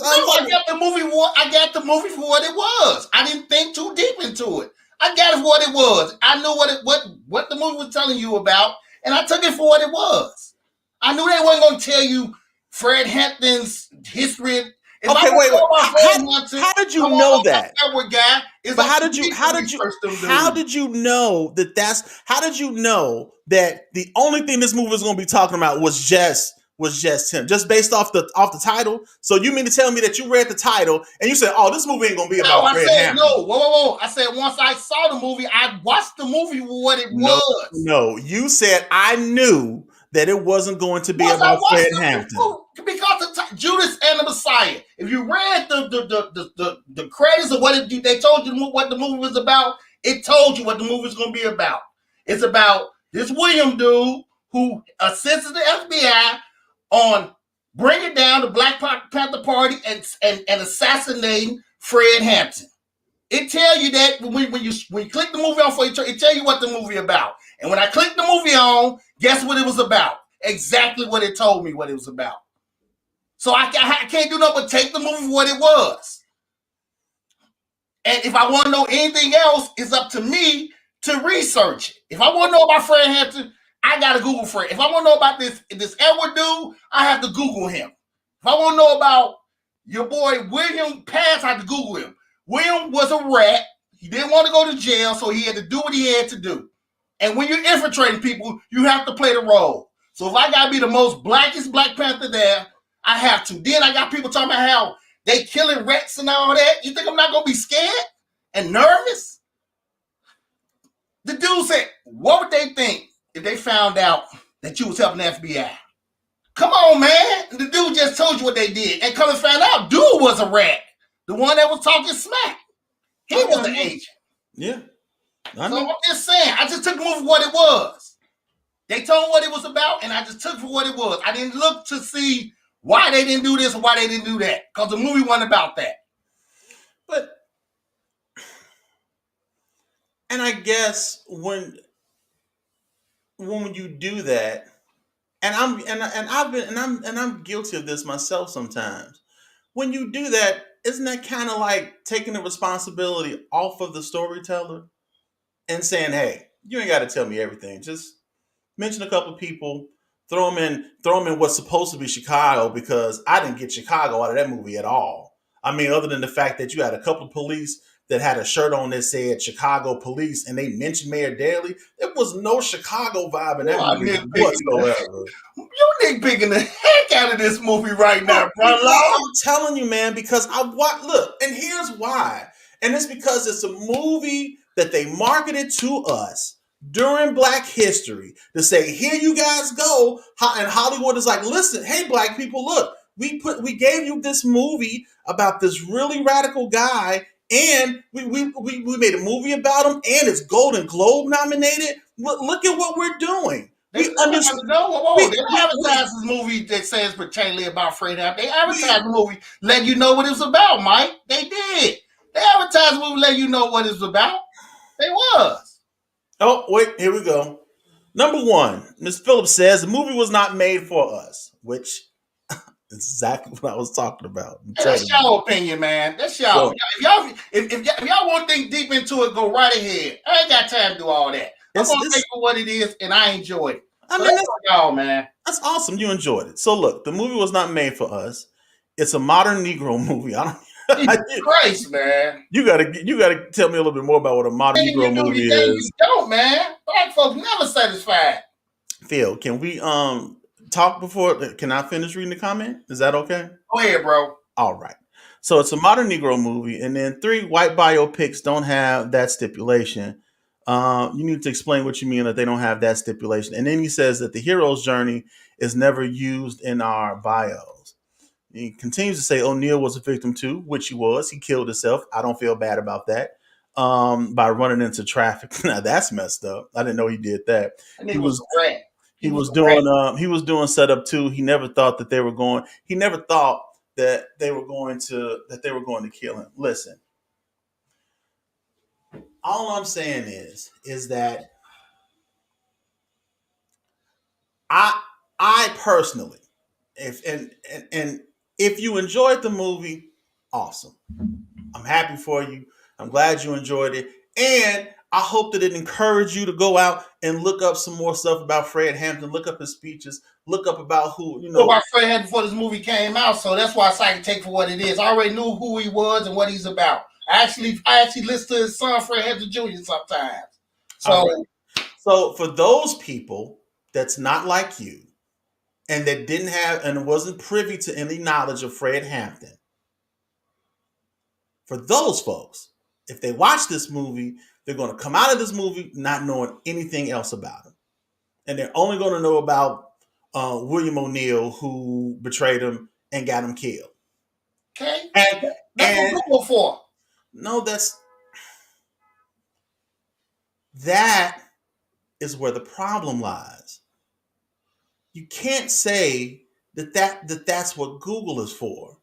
I got the movie. I got the movie for what it was. I didn't think too deep into it. I got it for what it was. I knew what the movie was telling you about, and I took it for what it was. I knew they weren't going to tell you Fred Hampton's history. Okay, wait. How did you know that? But how did you know that how did you know that the only thing this movie was going to be talking about was just him, just based off the title? So you mean to tell me that you read the title and you said, "Oh, this movie ain't going to be about Fred Hampton"? No, whoa. I said once I saw the movie, I watched the movie for what it was. No, you said I knew that it wasn't going to be about Fred Hampton. Because of Judas and the Messiah. If you read the credits of they told you what the movie was about, it told you what the movie was going to be about. It's about this William dude who assisted the FBI on bringing down the Black Panther Party and assassinating Fred Hampton. It tell you that when you click the movie on for it tell you what the movie about. And when I clicked the movie on, guess what it was about? Exactly what it told me what it was about. So I can't do nothing but take the movie for what it was. And if I want to know anything else, it's up to me to research it. If I want to know about Fred Hampton, I got to Google Fred. If I want to know about this Edward dude, I have to Google him. If I want to know about your boy William Pass, I have to Google him. William was a rat. He didn't want to go to jail, so he had to do what he had to do. And when you're infiltrating people, you have to play the role. So if I got to be the most blackest Black Panther there, I have to. Then I got people talking about how they killing rats and all that. You think I'm not going to be scared and nervous? The dude said, what would they think if they found out that you was helping the FBI? Come on, man. The dude just told you what they did. And come and find out, dude was a rat. The one that was talking smack. He was an agent. Yeah. So I'm just saying, I just took the movie for what it was. They told me what it was about, and I just took it for what it was. I didn't look to see why they didn't do this or why they didn't do that, because the movie wasn't about that. And I guess when you do that, and I'm guilty of this myself sometimes. When you do that, isn't that kind of like taking the responsibility off of the storyteller and saying, "Hey, you ain't got to tell me everything. Just mention a couple of people, throw them in what's supposed to be Chicago," because I didn't get Chicago out of that movie at all. I mean, other than the fact that you had a couple of police that had a shirt on that said Chicago Police, and they mentioned Mayor Daley. There was no Chicago vibe in that movie whatsoever. You nitpicking the heck out of this movie right now, bro. I'm telling you, man, because look, and here's why. And it's because it's a movie that they marketed to us during Black History to say, here you guys go. And Hollywood is like, listen, hey, Black people, look, we gave you this movie about this really radical guy, and we made a movie about him, and it's Golden Globe nominated. Look at what we're doing. They advertise this movie that says particularly about Fred Hampton. They advertised the movie letting you know what it was about, Mike. They did. They advertised the movie letting you know what it was about. They was. Oh, wait, here we go. Number one, Ms. Phillips says the movie was not made for us, which is exactly what I was talking about. That's y'all opinion, man. That's y'all. So, If y'all want to think deep into it, go right ahead. I ain't got time to do all that. I'm gonna take for what it is, and I enjoyed it. I So mean, that's y'all, man. That's awesome. You enjoyed it. So look, the movie was not made for us. It's a modern Negro movie. I don't. Christ, man. You gotta tell me a little bit more about what a modern Negro movie is. You don't, man. Black folks never satisfied. Phil, can we talk before? Can I finish reading the comment? Is that okay? Go ahead, bro. All right. So it's a modern Negro movie, and then 3 white biopics don't have that stipulation. You need to explain what you mean that they don't have that stipulation. And then he says that the hero's journey is never used in our bios. He continues to say O'Neal was a victim too, which he was. He killed himself. I don't feel bad about that. By running into traffic. Now that's messed up. I didn't know he did that. He was a rat. He was doing setup too. He never thought that they were going. He never thought that they were going to kill him. Listen, all I'm saying is that I personally, if you enjoyed the movie, awesome. I'm happy for you. I'm glad you enjoyed it, and I hope that it encouraged you to go out and look up some more stuff about Fred Hampton. Look up his speeches. Look up about about Fred Hampton before this movie came out. So that's why I can take for what it is. I already knew who he was and what he's about. I actually listen to his son Fred Hampton Jr. sometimes. So for those people that's not like you, and that didn't have and wasn't privy to any knowledge of Fred Hampton, for those folks, if they watch this movie, they're going to come out of this movie not knowing anything else about him. And they're only going to know about William O'Neal, who betrayed him and got him killed. Okay. And that's what Google for. No, that is where the problem lies. You can't say that's what Google is for.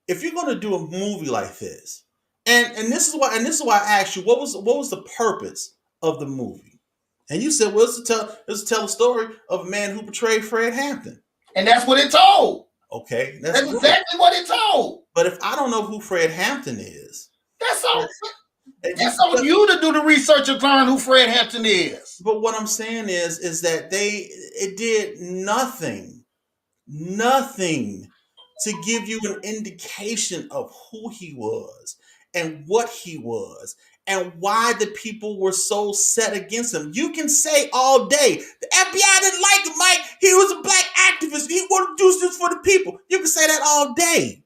If you're going to do a movie like this, and this is why I asked you what was the purpose of the movie, and you said, well, it's to tell a story of a man who betrayed Fred Hampton, and that's what it told. Okay, that's exactly what it told. But if I don't know who Fred Hampton is, that's on you to do the research and learn who Fred Hampton is. But what I'm saying is that it did nothing to give you an indication of who he was and what he was and why the people were so set against him. You can say all day, the FBI didn't like him, Mike. He was a black activist. He wanted to do this for the people. You can say that all day.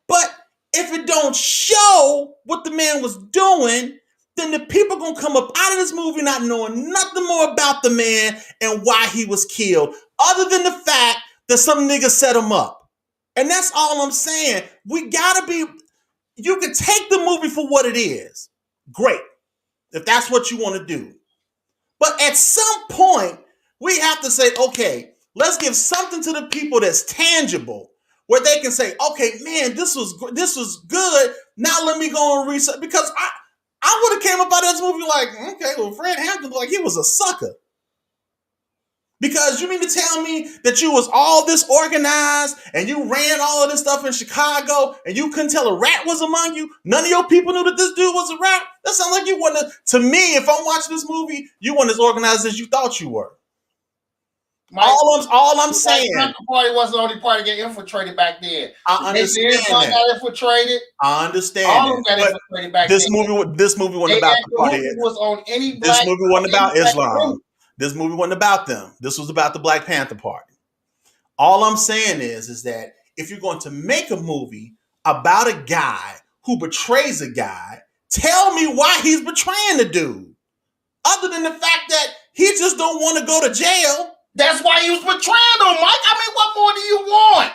But if it don't show what the man was doing, then the people are going to come up out of this movie not knowing nothing more about the man and why he was killed, other than the fact that some nigga set him up. And that's all I'm saying. We got to be, you can take the movie for what it is. Great. If that's what you want to do. But at some point, we have to say, okay, let's give something to the people that's tangible, where they can say, okay, man, this was good. Now let me go and research, because I would have came up out of this movie like, okay, well, Fred Hampton, like, he was a sucker. Because you mean to tell me that you was all this organized and you ran all of this stuff in Chicago and you couldn't tell a rat was among you? None of your people knew that this dude was a rat? That sounds like you wasn't, to me, if I'm watching this movie, you weren't as organized as you thought you were. All I'm saying. The party wasn't the only party to get infiltrated back then. I understand that. Got infiltrated. I understand. All of them got infiltrated back this then. This movie wasn't about the party. This movie wasn't about Islam. This movie wasn't about them. This was about the Black Panther Party. All I'm saying is that if you're going to make a movie about a guy who betrays a guy, tell me why he's betraying the dude. Other than the fact that he just don't want to go to jail. That's why he was betraying them, Mike. I mean, what more do you want?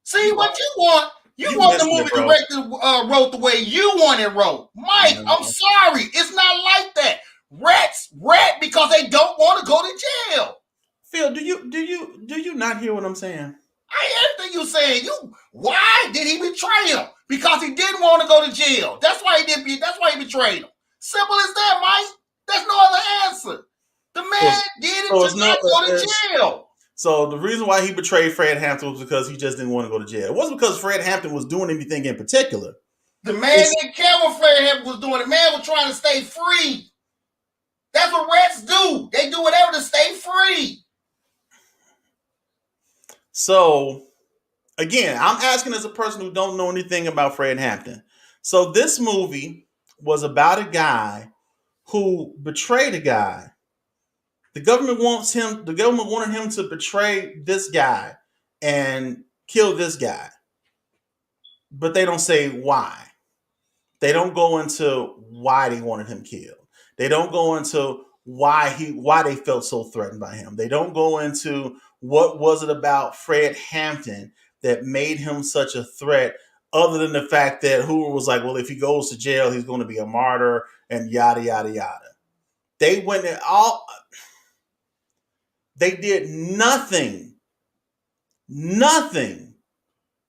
See, what you want. You want the movie directed, wrote the way you want it wrote. Mike, I'm sorry. It's not like that. Rats rat because they don't want to go to jail. Phil, do you not hear what I'm saying? I hear everything you're saying. Why did he betray him? Because he didn't want to go to jail. That's why he betrayed him. Simple as that, Mike. There's no other answer. The man did it So to not go to jail. So the reason why he betrayed Fred Hampton was because he just didn't want to go to jail. It wasn't because Fred Hampton was doing anything in particular. The man didn't care what Fred Hampton was doing. The man was trying to stay free. That's what rats do. They do whatever to stay free. So, again, I'm asking as a person who don't know anything about Fred Hampton. So this movie was about a guy who betrayed a guy. The government wanted him to betray this guy and kill this guy. But they don't say why. They don't go into why they wanted him killed. They don't go into why they felt so threatened by him. They don't go into what was it about Fred Hampton that made him such a threat, other than the fact that Hoover was like, well, if he goes to jail, he's going to be a martyr and yada, yada, yada. They did nothing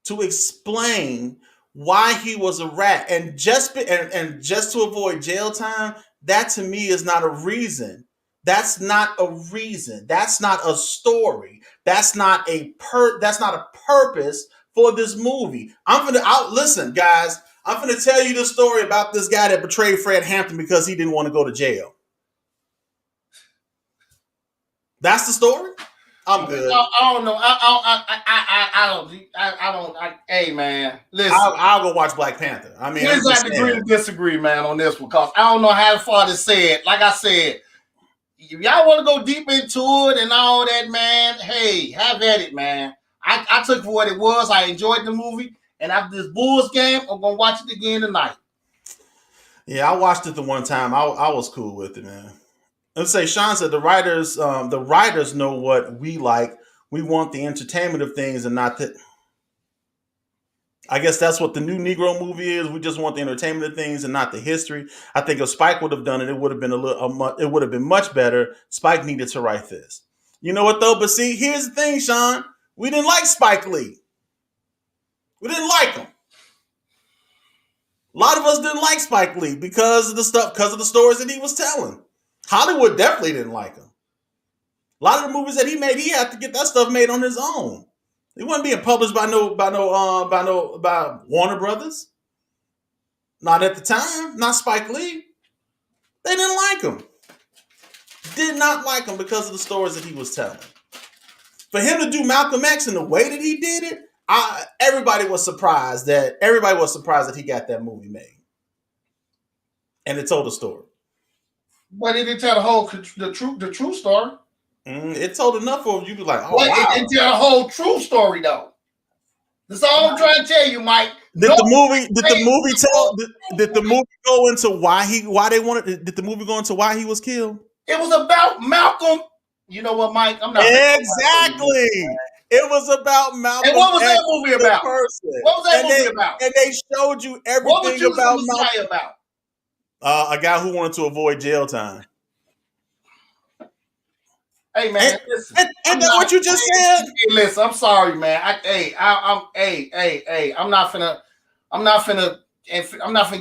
to explain why he was a rat. And just to avoid jail time, that to me is not a reason. That's not a reason. That's not a story. That's not a purpose for this movie. Listen, guys, I'm gonna tell you the story about this guy that betrayed Fred Hampton because he didn't want to go to jail. That's the story. I'm good. I don't know. I don't. Hey, man, listen. I'll go watch Black Panther. I mean, here's like agree and disagree, man, on this one, because I don't know how far to say it. Like I said, if y'all want to go deep into it and all that, man, hey, have at it, man. I took it for what it was. I enjoyed the movie, and after this Bulls game, I'm gonna watch it again tonight. Yeah, I watched it the one time. I was cool with it, man. Let's say Sean said the writers know what we like. We want the entertainment of things and not the. I guess that's what the new Negro movie is. We just want the entertainment of things and not the history. I think if Spike would have done it, it would have been it would have been much better. Spike needed to write this. You know what though? But see, here's the thing, Sean. We didn't like Spike Lee. We didn't like him. A lot of us didn't like Spike Lee because of the stories that he was telling. Hollywood definitely didn't like him. A lot of the movies that he made, he had to get that stuff made on his own. It wasn't being published by Warner Brothers. Not at the time. Not Spike Lee. They didn't like him. Did not like him because of the stories that he was telling. For him to do Malcolm X in the way that he did it, everybody was surprised that he got that movie made, and it told a story. But it didn't tell the true story. It told enough for you to be like, oh, wow. It didn't tell the whole true story though. That's all I'm trying to tell you, Mike. Did the movie go into why they wanted? Did the movie go into why he was killed? It was about Malcolm. You know what, Mike? I'm not exactly. It was about Malcolm. And what was that movie about? What was that movie about? And they showed you everything about Malcolm. A guy who wanted to avoid jail time. Hey man, listen. Ain't that what you just said? Hey, listen, I'm sorry, man. I'm not finna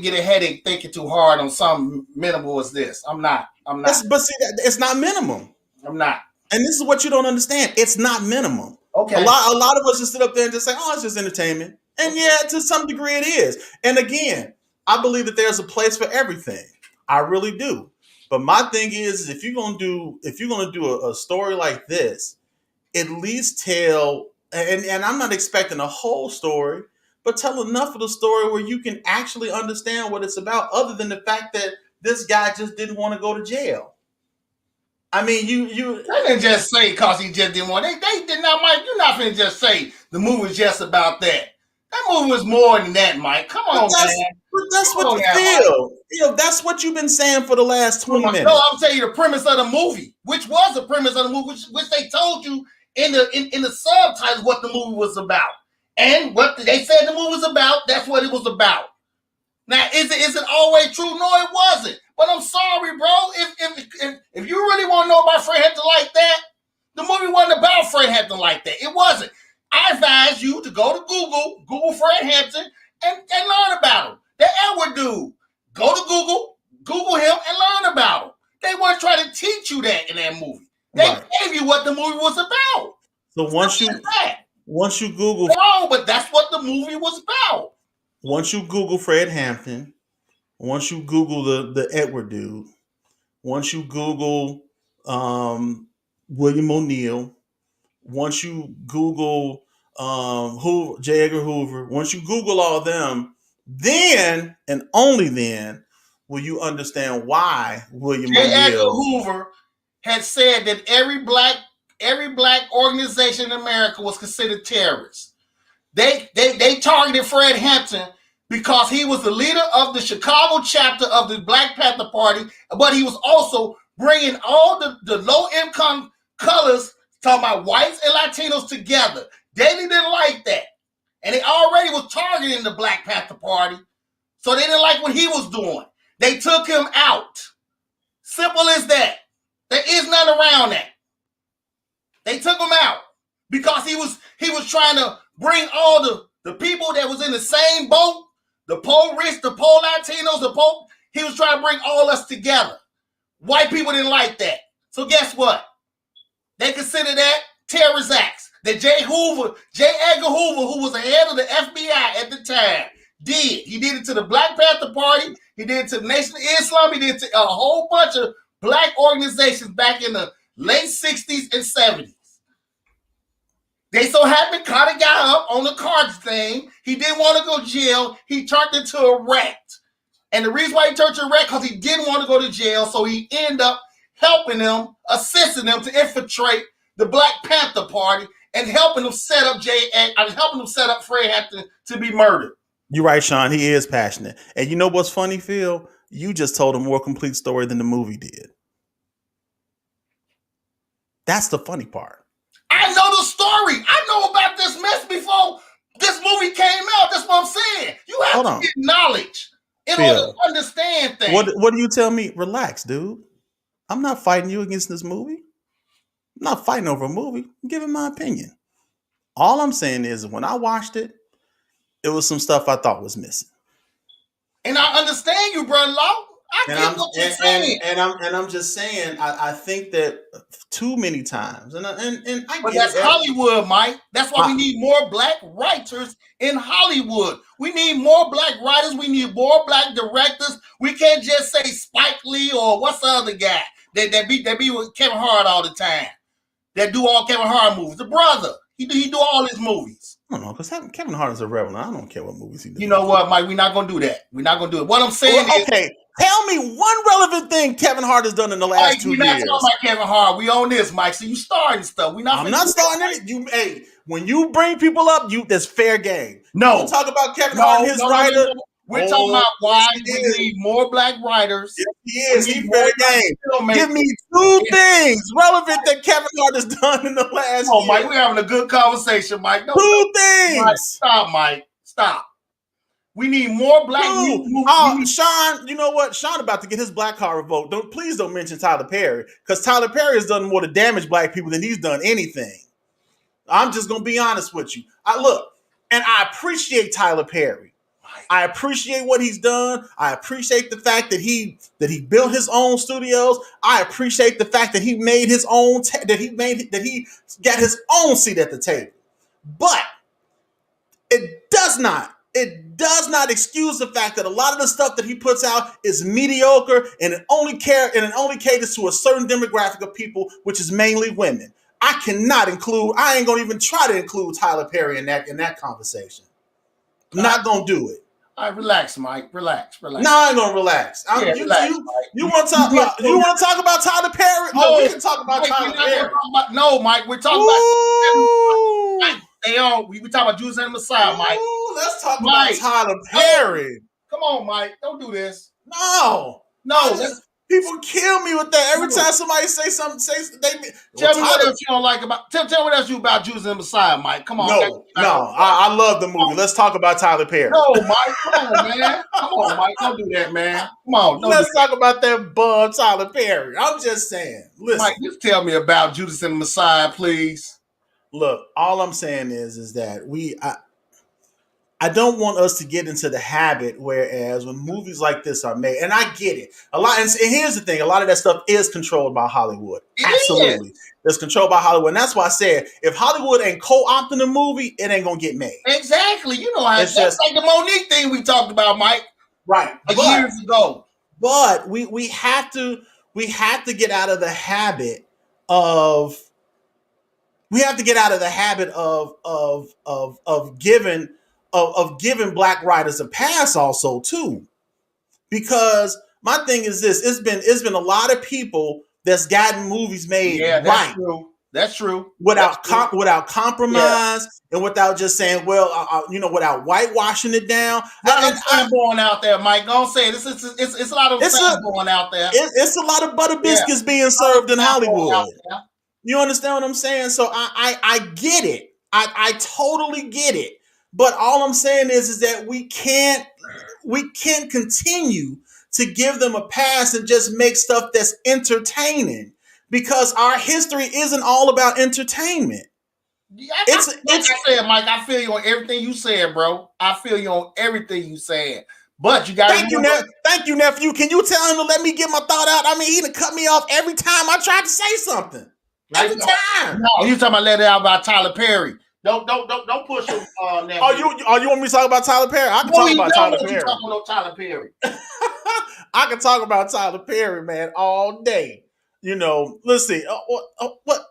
get a headache thinking too hard on something minimal as this. I'm not. But see, it's not minimum. I'm not. And this is what you don't understand. It's not minimum. Okay. A lot of us just sit up there and just say, "Oh, it's just entertainment." And yeah, to some degree, it is. And again, I believe that there's a place for everything. I really do. But my thing is, if you're gonna do a story like this, at least tell. And I'm not expecting a whole story, but tell enough of the story where you can actually understand what it's about, other than the fact that this guy just didn't want to go to jail. I mean, you didn't just say because he just didn't want. They did not, Mike. You're not finna just say the movie was just about that. That movie was more than that, Mike. Come on, man. But that's what you feel. You know, that's what you've been saying for the last 20 minutes. No, I'm telling you the premise of the movie, which was the premise of the movie, which they told you in the subtitles what the movie was about. And what they said the movie was about, that's what it was about. Now, is it always true? No, it wasn't. But I'm sorry, bro. If you really want to know about Fred Hampton like that, the movie wasn't about Fred Hampton like that. It wasn't. I advise you to go to Google Fred Hampton, and learn about him. That Edward dude. Go to Google him, and learn about him. They weren't trying to teach you that in that movie. They gave you what the movie was about. So once you Google, wrong, but that's what the movie was about. Once you Google Fred Hampton, once you Google the Edward dude, once you Google William O'Neill, once you Google J. Edgar Hoover, once you Google all of them, then and only then will you understand why William J. O'Neill. Edgar Hoover had said that every black organization in America was considered terrorists. They targeted Fred Hampton because he was the leader of the Chicago chapter of the Black Panther Party, but he was also bringing all the low-income colors, talking about whites and Latinos together. They didn't like that. And they already was targeting the Black Panther Party, so they didn't like what he was doing. They took him out. Simple as that. There is nothing around that. They took him out because he was trying to bring all the people that was in the same boat, the poor rich, the poor Latinos, he was trying to bring all us together. White people didn't like that. So guess what? They consider that terrorist acts. That J. Edgar Hoover, who was the head of the FBI at the time, did. He did it to the Black Panther Party. He did it to the Nation of Islam. He did it to a whole bunch of black organizations back in the late 60s and 70s. They so happened caught a guy up on the cards thing. He didn't want to go to jail. He turned into a rat. And the reason why he turned to a rat, because he didn't want to go to jail, so he ended up helping them, assisting them to infiltrate the Black Panther Party and helping them set up Fred Hampton to be murdered. You're right, Sean. He is passionate. And you know what's funny, Phil? You just told a more complete story than the movie did. That's the funny part. I know the story. I know about this mess before this movie came out. That's what I'm saying. You have to get knowledge in order to understand things. What do you tell me? Relax, dude. I'm not fighting you against this movie. I'm not fighting over a movie. I'm giving my opinion. All I'm saying is when I watched it, it was some stuff I thought was missing. And I understand you, brother Law. I get what you're saying. And I'm just saying, I think that too many times, and I but that's Hollywood, Mike. That's why we need more black writers in Hollywood. We need more black writers. We need more black directors. We can't just say Spike Lee or what's the other guy that be with Kevin Hart all the time. That do all Kevin Hart movies. The brother, he do all his movies. I don't know, because Kevin Hart is a rebel. I don't care what movies he does. You know what, Mike? We're not gonna do that. We're not gonna do it. What I'm saying is, okay. Tell me one relevant thing Kevin Hart has done in the last 2 years. We're not talking about Kevin Hart. We own this, Mike. So you starting stuff. I'm not starting it. When you bring people up, that's fair game. No. You talk about Kevin Hart and his writer. No. We're talking about why we need more black writers. Yes, he is. He's fair game. Give me 2 things relevant that Kevin Hart has done in the last year. Mike, we're having a good conversation, Mike. 2 things. Mike, stop, Mike. Stop. We need more black movies. Sean, you know what? Sean about to get his black card revoked. Please don't mention Tyler Perry, because Tyler Perry has done more to damage black people than he's done anything. I'm just gonna be honest with you. I appreciate Tyler Perry. I appreciate what he's done. I appreciate the fact that he built his own studios. I appreciate the fact that he made his own that he got his own seat at the table. But it does not excuse the fact that a lot of the stuff that he puts out is mediocre and it only caters to a certain demographic of people, which is mainly women. I ain't gonna even try to include Tyler Perry in that conversation. I'm not gonna do it. All right, relax, Mike. Relax. No, I ain't gonna relax. You want to talk about Tyler Perry? No, we can talk about Tyler Perry. No, Mike. We're talking about. We talking about Judas and the Messiah, Mike. Let's talk about Tyler Perry. Come on, Mike. Don't do this. No. People kill me with that every time somebody say something. Tell me what else you don't like about. Tell me what else you about Judas and the Messiah, Mike. Come on. No. I love the movie. Let's talk about Tyler Perry. No, Mike. Come on, man. Come on, Mike. Don't do that, man. Come on. Let's talk about that bum Tyler Perry. I'm just saying. Listen, Mike, just tell me about Judas and the Messiah, please. Look, all I'm saying is that I don't want us to get into the habit whereas when movies like this are made, and I get it, a lot. And here's the thing: a lot of that stuff is controlled by Hollywood. It is. Absolutely, it's controlled by Hollywood, and that's why I said if Hollywood ain't co-opting the movie, it ain't gonna get made. Exactly. You know how It's that's just like the Monique thing we talked about, Mike, right. years ago. But we have to get out of the habit of giving black writers a pass also too, because my thing is this: it's been a lot of people that's gotten movies made Yeah, that's right true. That's true. without That's true. without compromise and without just saying, well, without whitewashing it down. A lot of fanboying out there, Mike. Don't say it. It's a lot of fanboying out there. It's a lot of butter biscuits being served in Hollywood. Yeah. You understand what I'm saying? So I get it. I totally get it. But all I'm saying is that we can't continue to give them a pass and just make stuff that's entertaining, because our history isn't all about entertainment. Yeah, I said, Mike, I feel you on everything you said, bro. I feel you on everything you said. But you got to thank you, nephew. Can you tell him to let me get my thought out? I mean, he done cut me off every time I tried to say something. Every time. No, you talking about let it out about Tyler Perry. Don't push him on that. You want me to talk about Tyler Perry? I can talk about Tyler Perry. Talking about Tyler Perry. I can talk about Tyler Perry, man, all day. Let's see. What?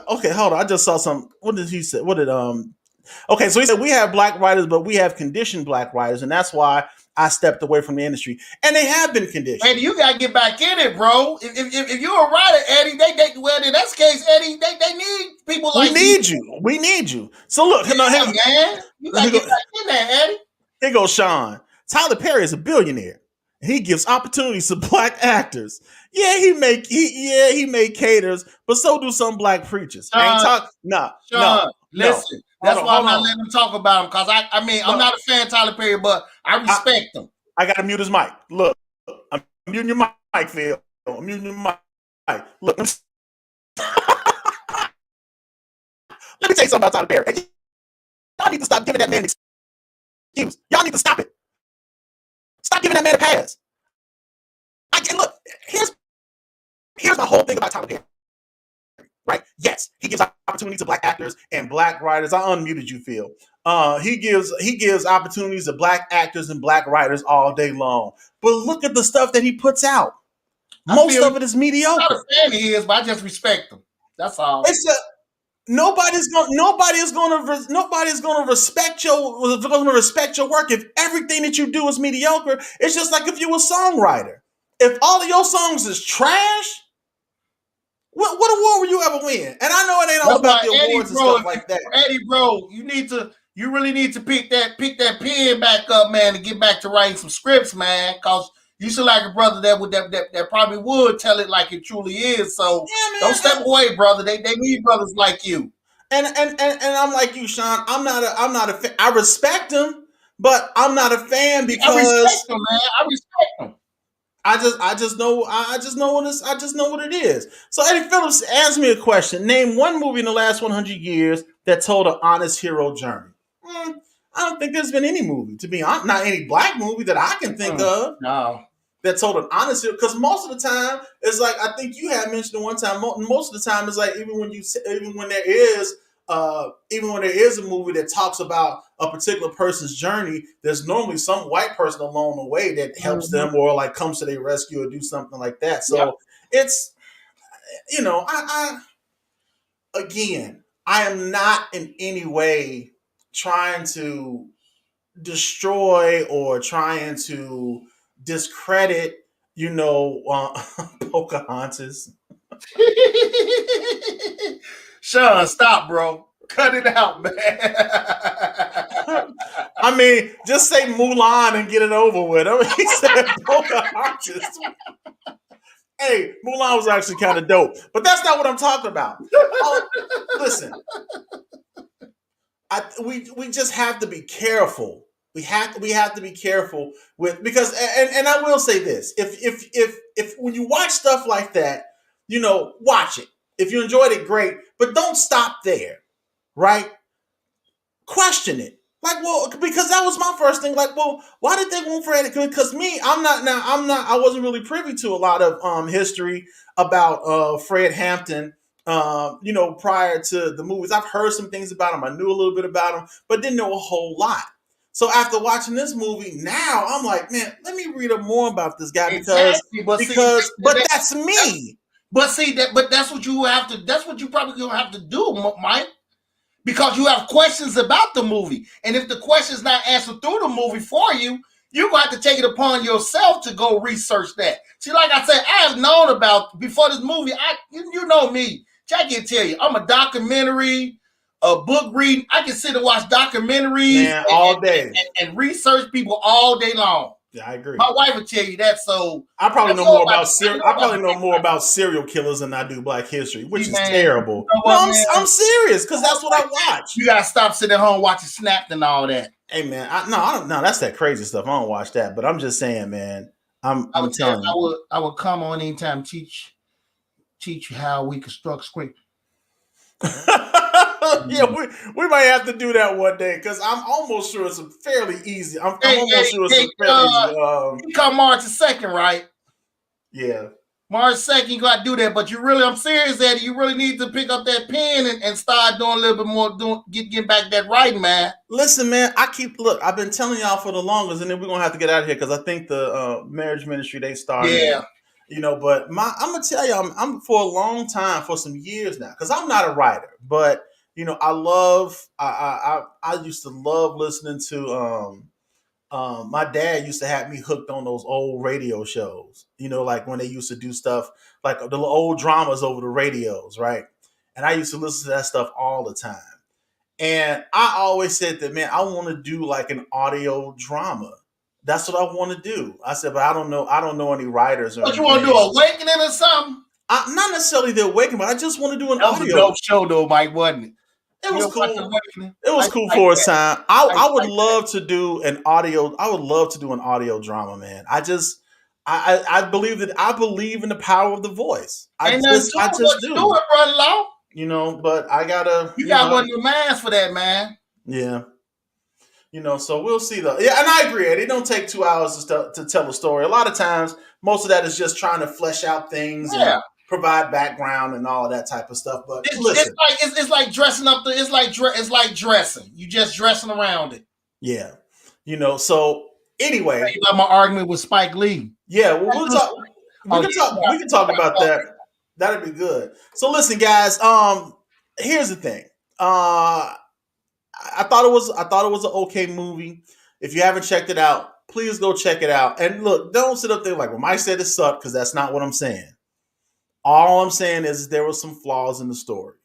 Okay, hold on. I just saw some. What did he say? Okay, so he said we have black writers, but we have conditioned black writers, and that's why I stepped away from the industry. And they have been conditioned. Eddie, you gotta get back in it, bro. If you're a writer, Eddie, in that case, Eddie, they need people like you. We need you. So look, man, you gotta get back in there, Eddie. Here goes Sean. Tyler Perry is a billionaire. He gives opportunities to black actors. Yeah, he made caters, but so do some black preachers. Sean, no. Listen, that's why I'm not letting him talk about him, because I'm not a fan of Tyler Perry, but I respect him. I gotta mute his mic. Look, I'm muting your mic, Phil. I'm muting your mic. Look, let me tell you something about Tyler Perry. Y'all need to stop giving that man excuse. Y'all need to stop it. Stop giving that man a pass. Look, here's my whole thing about Tyler Perry. Right? Yes, he gives opportunities to black actors and black writers. I unmuted you, Phil. He gives opportunities to black actors and black writers all day long. But look at the stuff that he puts out. Most of it is mediocre. I'm not a fan he is, but I just respect him. That's all. Nobody's going to respect your work if everything that you do is mediocre. It's just like if you were a songwriter. If all of your songs is trash, what award will you ever win? And I know it ain't all about the awards and stuff like that. Eddie, bro, you really need to pick that pen back up, man, to get back to writing some scripts, man. Because you seem like a brother that probably would tell it like it truly is. So don't step away, brother. They need brothers like you. And I'm like you, Sean. I'm not a fan. I respect him, but I'm not a fan because I respect him, man. I respect him. I just know what it is. So Eddie Phillips asked me a question. Name one movie in the last 100 years that told an honest hero journey. I don't think there's been any movie, to be honest, not any black movie that I can think of. No. That told an honest hero, because most of the time it's like, I think you had mentioned one time. Most of the time it's like even when there is a movie that talks about a particular person's journey, there's normally some white person along the way that helps them or like comes to their rescue or do something like that. So it's, I am not in any way trying to destroy or trying to discredit, Pocahontas. Sean, stop, bro. Cut it out, man. I mean, just say Mulan and get it over with. He said Pocahontas. Hey, Mulan was actually kind of dope, but that's not what I'm talking about. Listen, we just have to be careful. We have to be careful with, because and I will say this: if when you watch stuff like that, watch it. If you enjoyed it, great, but don't stop there, right? Question it. Like, well, because that was my first thing. Like, well, why did they want Fred? Because me, I wasn't really privy to a lot of history about Fred Hampton. Prior to the movies, I've heard some things about him. I knew a little bit about him, but didn't know a whole lot. So after watching this movie, now I'm like, man, let me read up more about this guy Exactly, but that's me. But that's what you have to. That's what you probably gonna have to do, Mike. Because you have questions about the movie. And if the question's not answered through the movie for you, you're going to have to take it upon yourself to go research that. See, like I said, I have known about, before this movie, you know me. I can tell you, I'm a documentary, a book reading. I can sit and watch documentaries all day and research people all day long. Yeah, I agree. My wife would tell you that. So I probably know more about serial killers than I do Black history, which is terrible. You know I'm serious because that's what I watch. You gotta stop sitting at home watching Snapped and all that. Hey man, I don't. That's that crazy stuff. I don't watch that, but I'm just saying, man. I'm telling you, I would come on anytime teach you how we construct script. Yeah, we might have to do that one day because I'm almost sure it's fairly easy. I'm almost sure it's fairly easy. You come March 2nd, right? Yeah. March 2nd, you gotta do that. But I'm serious, Eddie. You really need to pick up that pen and start doing a little bit more, getting back that writing, man. Listen, man, I've been telling y'all for the longest, and then we're gonna have to get out of here because I think the marriage ministry they started. Yeah. But I'm gonna tell you, I'm for a long time, for some years now, because I'm not a writer, but I used to love listening to my dad used to have me hooked on those old radio shows, like when they used to do stuff like the old dramas over the radios, right? And I used to listen to that stuff all the time. And I always said that, man, I want to do like an audio drama. That's what I want to do. I said, but I don't know any writers. What you want to do, Awakening or something? Not necessarily the Awakening, but I just want to do an audio. That was a dope show though, Mike, wasn't it? It was cool. It was cool for its time. I would love to do an audio. I would love to do an audio drama, man. I believe in the power of the voice. I just do. Do it, brother-in-law. But I gotta. You got one of your mans for that, man. Yeah. So we'll see though. Yeah, and I agree. It don't take 2 hours to tell a story. A lot of times, most of that is just trying to flesh out things and provide background and all of that type of stuff. But listen, it's like dressing up. It's like dressing. You just dressing around it. Yeah. So anyway, about my argument with Spike Lee. Yeah, well, we'll talk. We can talk about that. That'd be good. So listen, guys. Here's the thing. I thought it was an okay movie. If you haven't checked it out, please go check it out. And look, don't sit up there like, well, Mike said it sucked, because that's not what I'm saying. All I'm saying is there were some flaws in the story.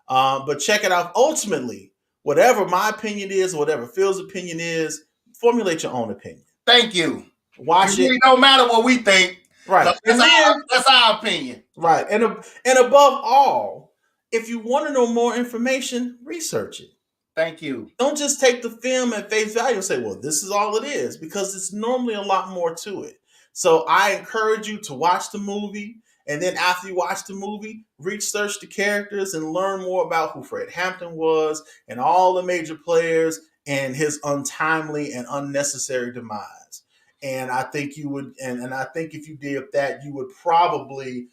But check it out. Ultimately, whatever my opinion is, whatever Phil's opinion is, formulate your own opinion. Thank you. Watch it. It don't matter what we think. Right. That's our opinion. Right. And above all, if you want to know more information, research it. Thank you. Don't just take the film at face value and say, well, this is all it is, because it's normally a lot more to it. So I encourage you to watch the movie. And then after you watch the movie, research the characters and learn more about who Fred Hampton was and all the major players and his untimely and unnecessary demise. And I think you would, and I think if you did that, you would probably,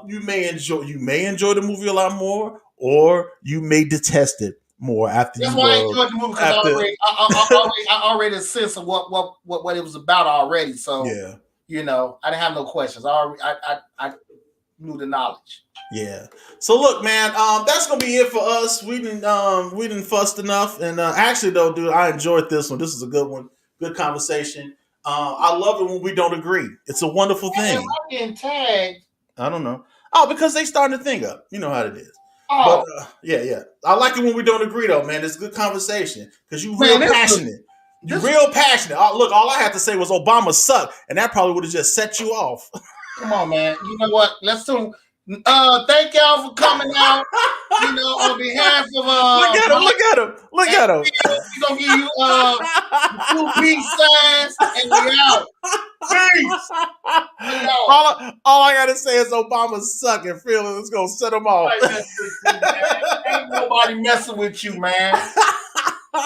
you may enjoy the movie a lot more, or you may detest it more after. That's why I enjoyed the movie, because I already sense of what it was about already. So yeah, I didn't have no questions. I knew the knowledge. Yeah. So look, man, that's gonna be it for us. We didn't fuss enough, and actually though, dude, I enjoyed this one. This is a good one. Good conversation. I love it when we don't agree. It's a wonderful thing. I'm getting tagged. I don't know. Oh, because they starting the thing up. You know how it is. Oh. But yeah. I like it when we don't agree though, man. It's good conversation because you real passionate. You're real passionate. Look, all I had to say was Obama sucked, and that probably would have just set you off. Come on, man. You know what? Let's do. Thank y'all for coming out. On behalf of look at him. We're gonna give you 2 peace signs, and we out. Peace. All I gotta say is Obama suck, and feeling it's gonna set him off. Ain't nobody messing with you, man.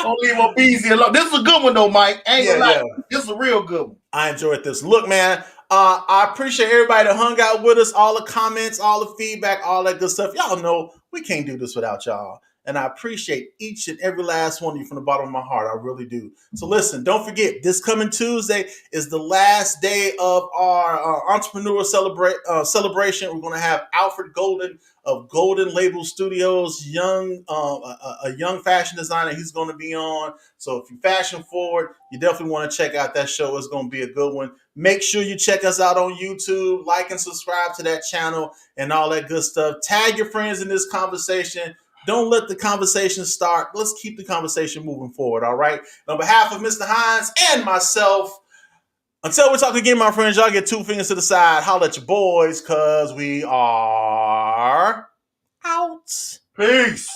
Don't leave my beezy alone. This is a good one though, Mike. I ain't gonna lie. This is a real good one. I enjoyed this. Look, man, I appreciate everybody that hung out with us, all the comments, all the feedback, all that good stuff. Y'all know we can't do this without y'all. And I appreciate each and every last one of you from the bottom of my heart. I really do. So listen, don't forget, this coming Tuesday is the last day of our entrepreneur celebration. We're going to have Alfred Golden of Golden Label Studios, a young fashion designer. He's going to be on. So if you're fashion forward, you definitely want to check out that show. It's going to be a good one. Make sure you check us out on YouTube, like and subscribe to that channel and all that good stuff. Tag your friends in this conversation. Don't let the conversation start. Let's keep the conversation moving forward, all right? On behalf of Mr. Hines and myself, until we talk again, my friends, y'all get 2 fingers to the side. Holla at your boys, because we are out. Peace.